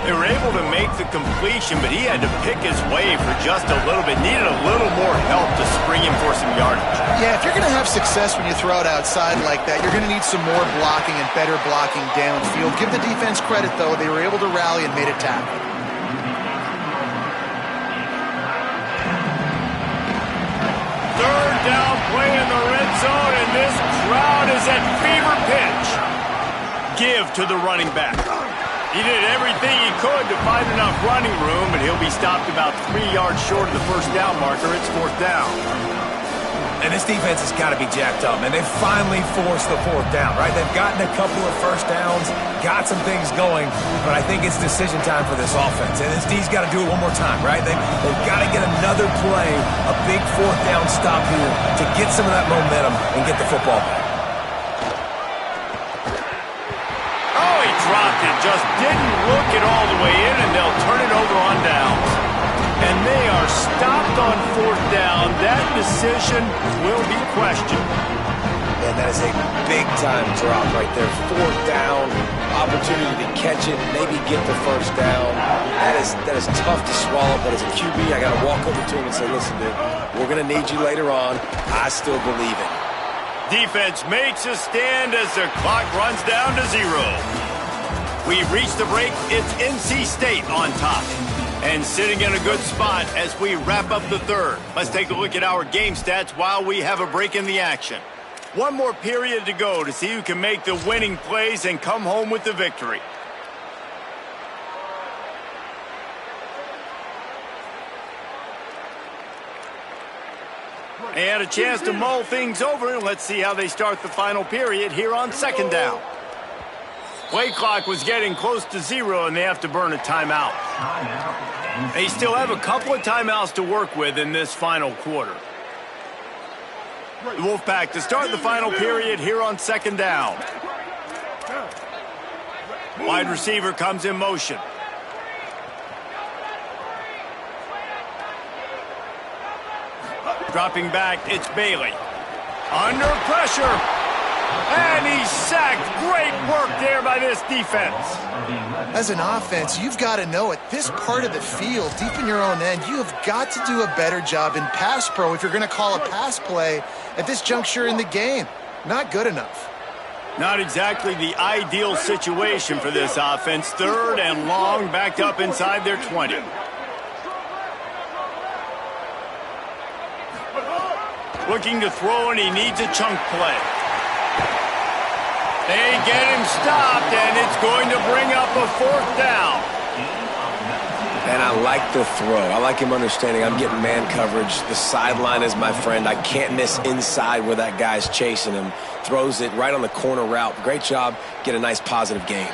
They were able to make the completion, but he had to pick his way for just a little bit. Needed a little more help to spring him for some yardage. Yeah, if you're going to have success when you throw it outside like that, you're going to need some more blocking and better blocking downfield. Give the defense credit, though. They were able to rally and made a tackle. Third down play in the red zone, and this crowd is at fever pitch. Give to the running back. He did everything he could to find enough running room, but he'll be stopped about 3 yards short of the first down marker. It's 4th down. And this defense has got to be jacked up, and they've finally forced the 4th down, right? They've gotten a couple of first downs, got some things going, but I think it's decision time for this offense. And this D's got to do it one more time, right? They've got to get another play, a big 4th down stop here to get some of that momentum and get the football back. Dropped it, just didn't look it all the way in, and they'll turn it over on downs. And they are stopped on 4th down. That decision will be questioned. And that is a big-time drop right there. 4th down, opportunity to catch it, maybe get the first down. That is tough to swallow, but as a QB, I got to walk over to him and say, listen, dude, we're going to need you later on. I still believe it. Defense makes a stand as the clock runs down to 0. We've reached the break. It's NC State on top and sitting in a good spot as we wrap up the third. Let's take a look at our game stats while we have a break in the action. One more period to go to see who can make the winning plays and come home with the victory. And a chance to mull things over. Let's see how they start the final period here on 2nd down. Play clock was getting close to 0, and they have to burn a timeout. They still have a couple of timeouts to work with in this final quarter. The Wolfpack to start the final period here on 2nd down. Wide receiver comes in motion. Dropping back, it's Bailey. Under pressure. And he's sacked. Great work there by this defense. As an offense, you've got to know at this part of the field, deep in your own end, you have got to do a better job in pass pro if you're going to call a pass play at this juncture in the game. Not good enough. Not exactly the ideal situation for this offense. 3rd and long, backed up inside their 20. Looking to throw, and he needs a chunk play. They get him stopped, and it's going to bring up a 4th down. And I like the throw. I like him understanding I'm getting man coverage. The sideline is my friend. I can't miss inside where that guy's chasing him. Throws it right on the corner route. Great job. Get a nice positive gain.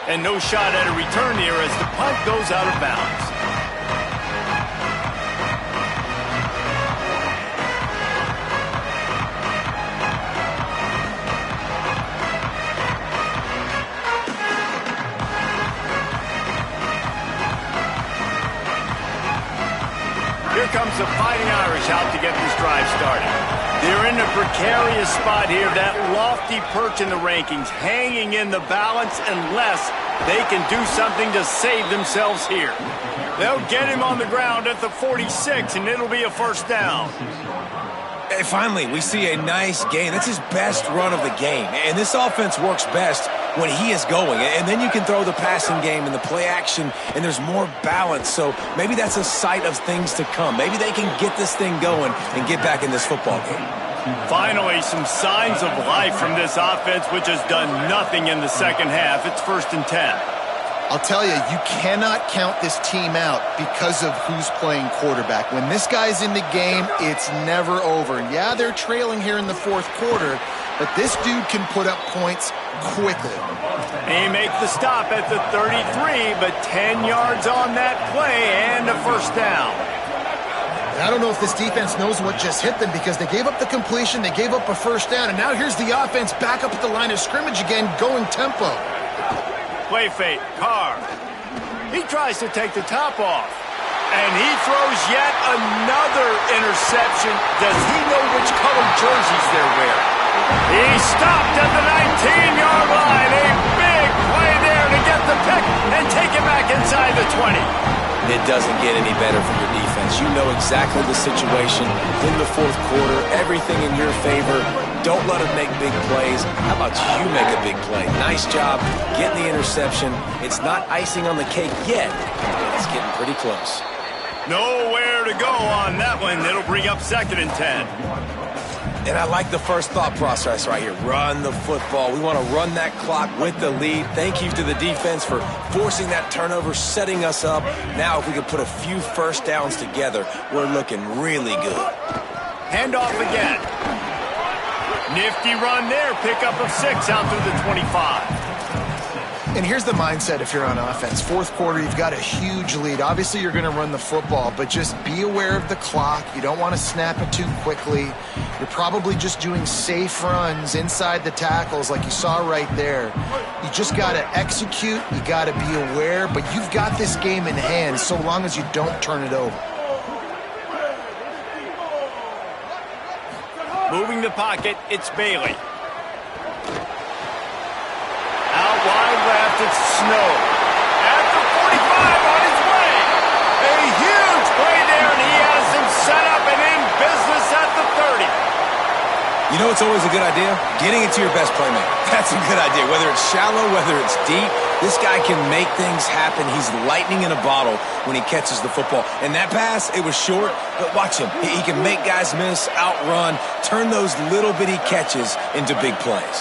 And no shot at a return here as the punt goes out of bounds. Here comes the Fighting Irish out to get this drive started. They're in a precarious spot here, that lofty perch in the rankings, hanging in the balance unless they can do something to save themselves here. They'll get him on the ground at the 46, and it'll be a first down. Hey, finally, we see a nice gain. That's his best run of the game. And this offense works best when he is going. And then you can throw the passing game and the play action, and there's more balance. So maybe that's a sight of things to come. Maybe they can get this thing going and get back in this football game. Finally, some signs of life from this offense, which has done nothing in the second half. It's 1st and 10. I'll tell you, you cannot count this team out because of who's playing quarterback. When this guy's in the game, it's never over. And yeah, they're trailing here in the 4th quarter, but this dude can put up points quickly. They make the stop at the 33, but 10 yards on that play and a first down. I don't know if this defense knows what just hit them because they gave up the completion, they gave up a first down, and now here's the offense back up at the line of scrimmage again, going tempo. Play fake, Carr. He tries to take the top off, and he throws yet another interception. Does he know which colored jerseys they're wearing? He stopped at the 19-yard line. A big play there to get the pick and take it back inside the 20. It doesn't get any better for your defense. You know exactly the situation in the 4th quarter, everything in your favor. Don't let them make big plays. How about you make a big play? Nice job getting the interception. It's not icing on the cake yet, but it's getting pretty close. Nowhere to go on that one. It'll bring up 2nd and 10. And I like the first thought process right here. Run the football. We want to run that clock with the lead. Thank you to the defense for forcing that turnover, setting us up. Now if we could put a few first downs together, we're looking really good. Handoff again. Nifty run there. Pickup of 6 out through the 25. And here's the mindset if you're on offense. 4th quarter, you've got a huge lead. Obviously, you're going to run the football, but just be aware of the clock. You don't want to snap it too quickly. You're probably just doing safe runs inside the tackles like you saw right there. You just got to execute. You got to be aware, but you've got this game in hand so long as you don't turn it over. Moving the pocket, it's Bailey. Out wide left, it's Snow. At the 45 on his way. A huge play there, and he has him set up and in business at the 30. You know it's always a good idea? Getting it to your best playmaker. That's a good idea. Whether it's shallow, whether it's deep, this guy can make things happen. He's lightning in a bottle when he catches the football. And that pass, it was short, but watch him. He can make guys miss, outrun, turn those little bitty catches into big plays.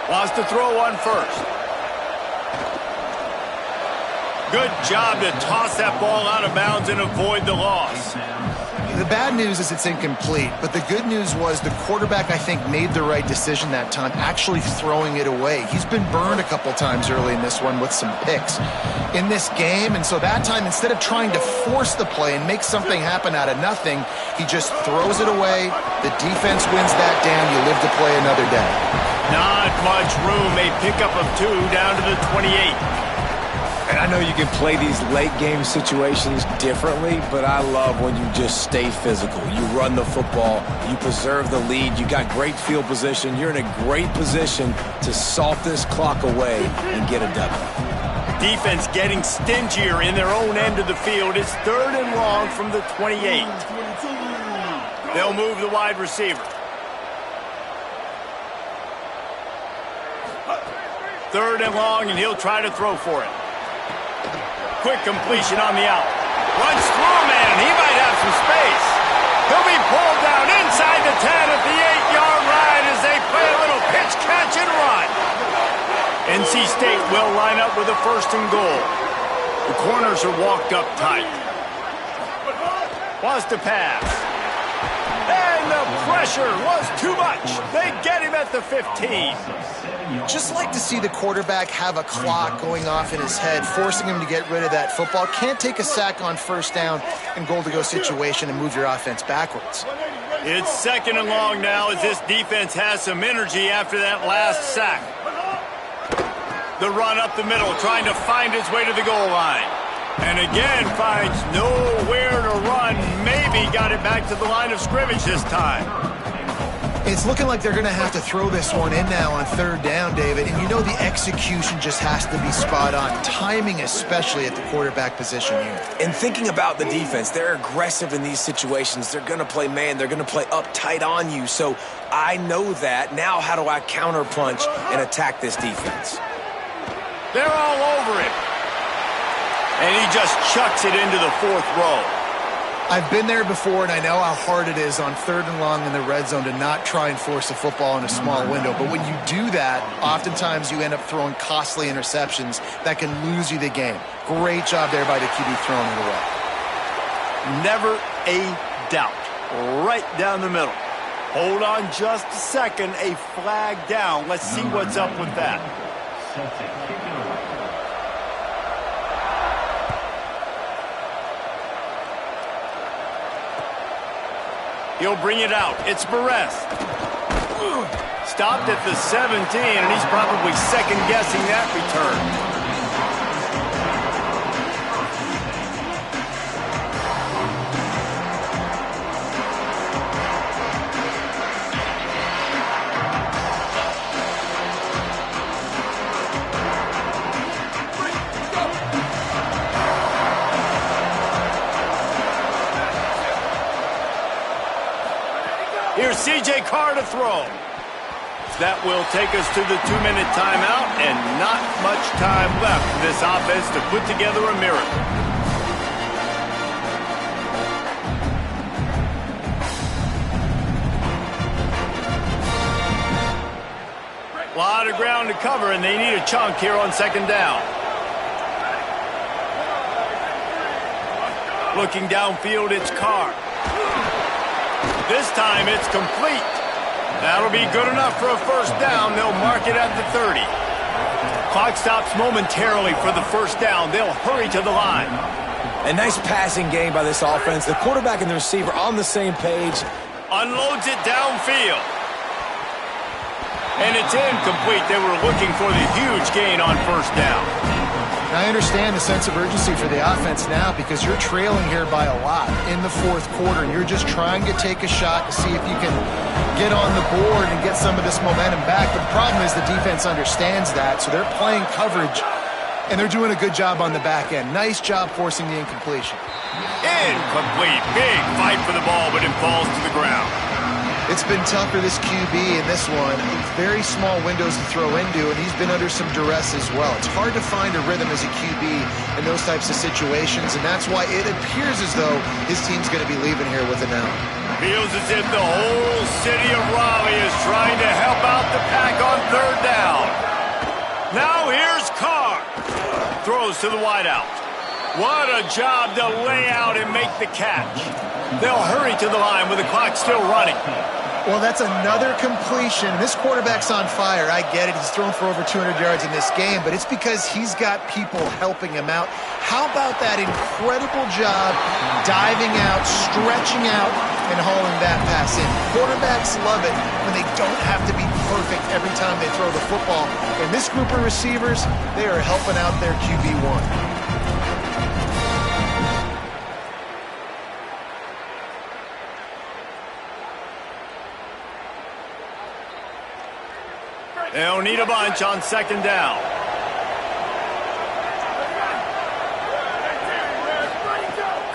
Wants to throw on first. Good job to toss that ball out of bounds and avoid the loss. The bad news is it's incomplete, but the good news was the quarterback, I think, made the right decision that time, actually throwing it away. He's been burned a couple times early in this one with some picks in this game, and so that time, instead of trying to force the play and make something happen out of nothing, he just throws it away. The defense wins that down. You live to play another day. Not much room. A pickup of 2 down to the 28. And I know you can play these late game situations differently, but I love when you just stay physical. You run the football, you preserve the lead, you got great field position, you're in a great position to salt this clock away and get a W. Defense getting stingier in their own end of the field. It's 3rd and long from the 28. They'll move the wide receiver. 3rd and long, and he'll try to throw for it. Quick completion on the out. Runs through a man. He might have some space. He'll be pulled down inside the 10 at the 8-yard line as they play a little pitch, catch, and run. NC State will line up with a 1st and goal. The corners are walked up tight. Wants to pass. And the pressure was too much. They get him at the 15. Just like to see the quarterback have a clock going off in his head, forcing him to get rid of that football. Can't take a sack on 1st down and goal-to-go situation and move your offense backwards. It's 2nd and long now as this defense has some energy after that last sack. The run up the middle, trying to find his way to the goal line. And again, finds nowhere to run. Maybe got it back to the line of scrimmage this time. It's looking like they're going to have to throw this one in now on 3rd down, David. And you know the execution just has to be spot on. Timing especially at the quarterback position here. And thinking about the defense, they're aggressive in these situations. They're going to play man. They're going to play up tight on you. So I know that. Now how do I counterpunch and attack this defense? They're all over him. And he just chucks it into the 4th row. I've been there before, and I know how hard it is on 3rd and long in the red zone to not try and force a football in a small window. But when you do that, oftentimes you end up throwing costly interceptions that can lose you the game. Great job there by the QB throwing it away. Never a doubt. Right down the middle. Hold on just a second. A flag down. Let's see what's up with that. He'll bring it out. It's Perez. Stopped at the 17, and he's probably second-guessing that return. Here's C.J. Carr to throw. That will take us to the 2-minute timeout, and not much time left for this offense to put together a miracle. A lot of ground to cover, and they need a chunk here on 2nd down. Looking downfield, it's Carr. This time it's complete. That'll be good enough for a 1st down. They'll mark it at the 30. Clock stops momentarily for the 1st down. They'll hurry to the line. A nice passing game by this offense. The quarterback and the receiver on the same page. Unloads it downfield. And it's incomplete. They were looking for the huge gain on 1st down. I understand the sense of urgency for the offense now because you're trailing here by a lot in the 4th quarter, and you're just trying to take a shot to see if you can get on the board and get some of this momentum back. But the problem is the defense understands that, so they're playing coverage, and they're doing a good job on the back end. Nice job forcing the incompletion. Incomplete. Big fight for the ball, but it falls to the ground. It's been tough for this QB in this one. Very small windows to throw into, and he's been under some duress as well. It's hard to find a rhythm as a QB in those types of situations, and that's why it appears as though his team's going to be leaving here with an L. Feels as if the whole city of Raleigh is trying to help out the pack on 3rd down. Now here's Carr. Throws to the wideout. What a job to lay out and make the catch. They'll hurry to the line with the clock still running. Well, that's another completion. This quarterback's on fire. I get it. He's thrown for over 200 yards in this game, but it's because he's got people helping him out. How about that incredible job diving out, stretching out, and hauling that pass in? Quarterbacks love it when they don't have to be perfect every time they throw the football. And this group of receivers, they are helping out their QB1. They'll need a bunch on 2nd down.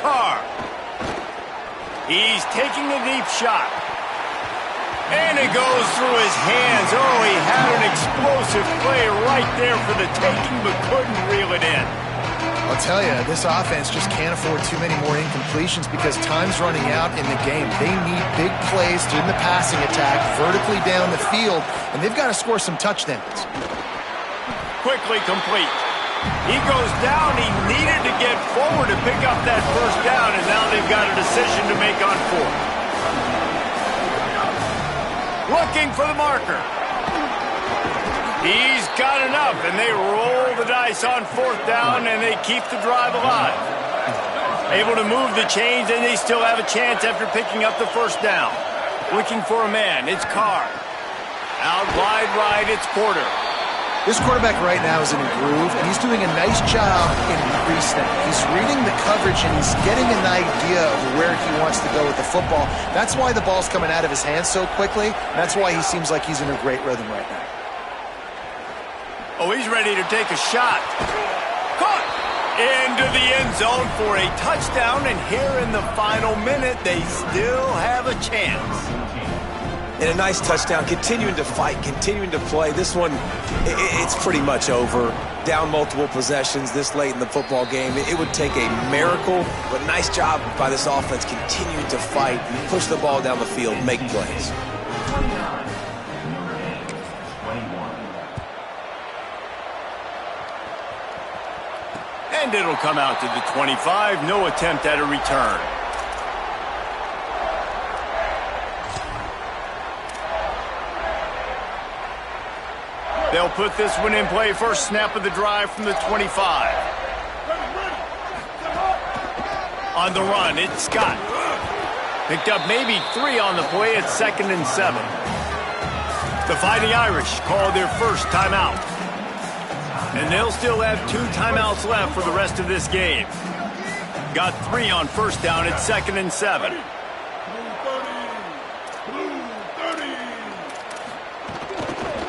Carr. He's taking a deep shot. And it goes through his hands. Oh, he had an explosive play right there for the taking, but couldn't reel it in. I'll tell you, this offense just can't afford too many more incompletions because time's running out in the game. They need big plays in the passing attack, vertically down the field, and they've got to score some touchdowns. quickly complete. He goes down. He needed to get forward to pick up that first down, and now they've got a decision to make on fourth. Looking for the marker. He's got enough, and they roll the dice on fourth down, and they keep the drive alive. Able to move the chains, and they still have a chance after picking up the first down. Looking for a man. It's Carr. Out wide right, it's Porter. This quarterback right now is in a groove, and he's doing a nice job in pre-snap. He's reading the coverage, and he's getting an idea of where he wants to go with the football. That's why the ball's coming out of his hands so quickly, and that's why he seems like he's in a great rhythm right now. Oh, he's ready to take a shot. Caught! Into the end zone for a touchdown, and here in the final minute, they still have a chance. And a nice touchdown, continuing to fight, continuing to play. This one, it's pretty much over. Down multiple possessions this late in the football game. It would take a miracle, but nice job by this offense continuing to fight, push the ball down the field, make plays. And it'll come out to the 25. No attempt at a return. They'll put this one in play. First snap of the drive from the 25. On the run, it's Scott. Picked up maybe 3 on the play at 2nd and 7. The Fighting Irish call their first timeout. And they'll still have 2 timeouts left for the rest of this game. Got 3 on first down at 2nd and 7.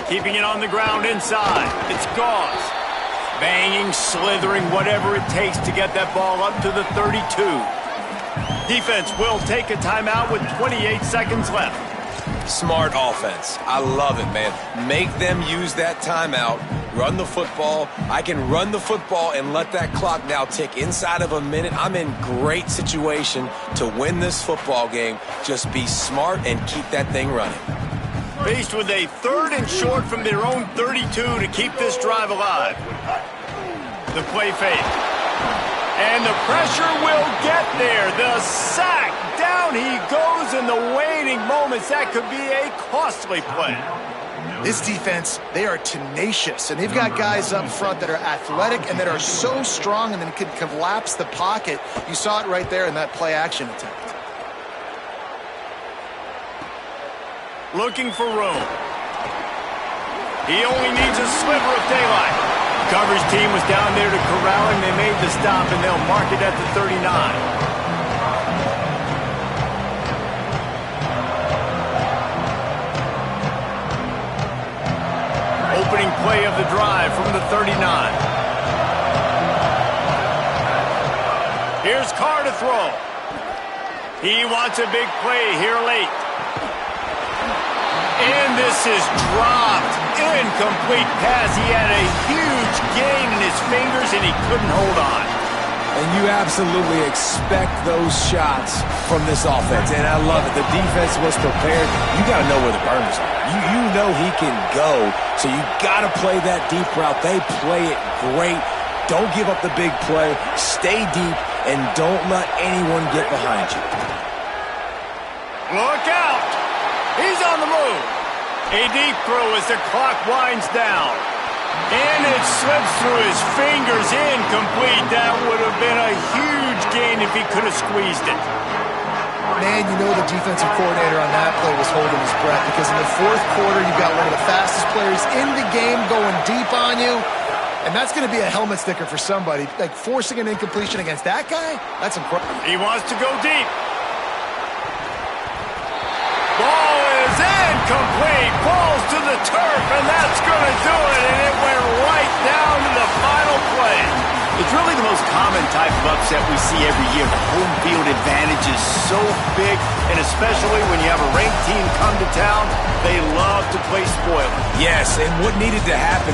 Keeping it on the ground inside. It's Gauze. Banging, slithering, whatever it takes to get that ball up to the 32. Defense will take a timeout with 28 seconds left. Smart offense. I love it, man. Make them use that timeout. Run the football. I can run the football and let that clock now tick inside of a minute. I'm in great situation to win this football game. Just be smart and keep that thing running. Faced with a 3rd and short from their own 32 to keep this drive alive. The play fake. And the pressure will get there. The sack. Down he goes in the waiting moments. That could be a costly play. This defense, they are tenacious, and they've got guys up front that are athletic and that are so strong and then can collapse the pocket. You saw it right there in that play-action attempt. Looking for room. He only needs a sliver of daylight. Coverage team was down there to corral him. They made the stop, and they'll mark it at the 39. Opening play of the drive from the 39. Here's Carr to throw. He wants a big play here late. And this is dropped. Incomplete pass. He had a huge gain in his fingers, and he couldn't hold on. And you absolutely expect those shots from this offense, and I love it. The defense was prepared. You got to know where the burners are. You know he can go, so you got to play that deep route. They play it great. Don't give up the big play. Stay deep, and don't let anyone get behind you. Look out. He's on the move. A deep throw as the clock winds down. And it slips through his fingers. Incomplete. That would have been a huge gain if he could have squeezed it. Man, you know the defensive coordinator on that play was holding his breath, because in the 4th quarter, you've got one of the fastest players in the game going deep on you. And that's going to be a helmet sticker for somebody. Like, forcing an incompletion against that guy, that's incredible. He wants to go deep. Ball is incomplete. Falls to the turf, and that's going to do it. And it went right down to the final play. It's really the most common type of upset we see every year. The home field advantage is so big, and especially when you have a ranked team come to town, they love to play spoiler. Yes, and what needed to happen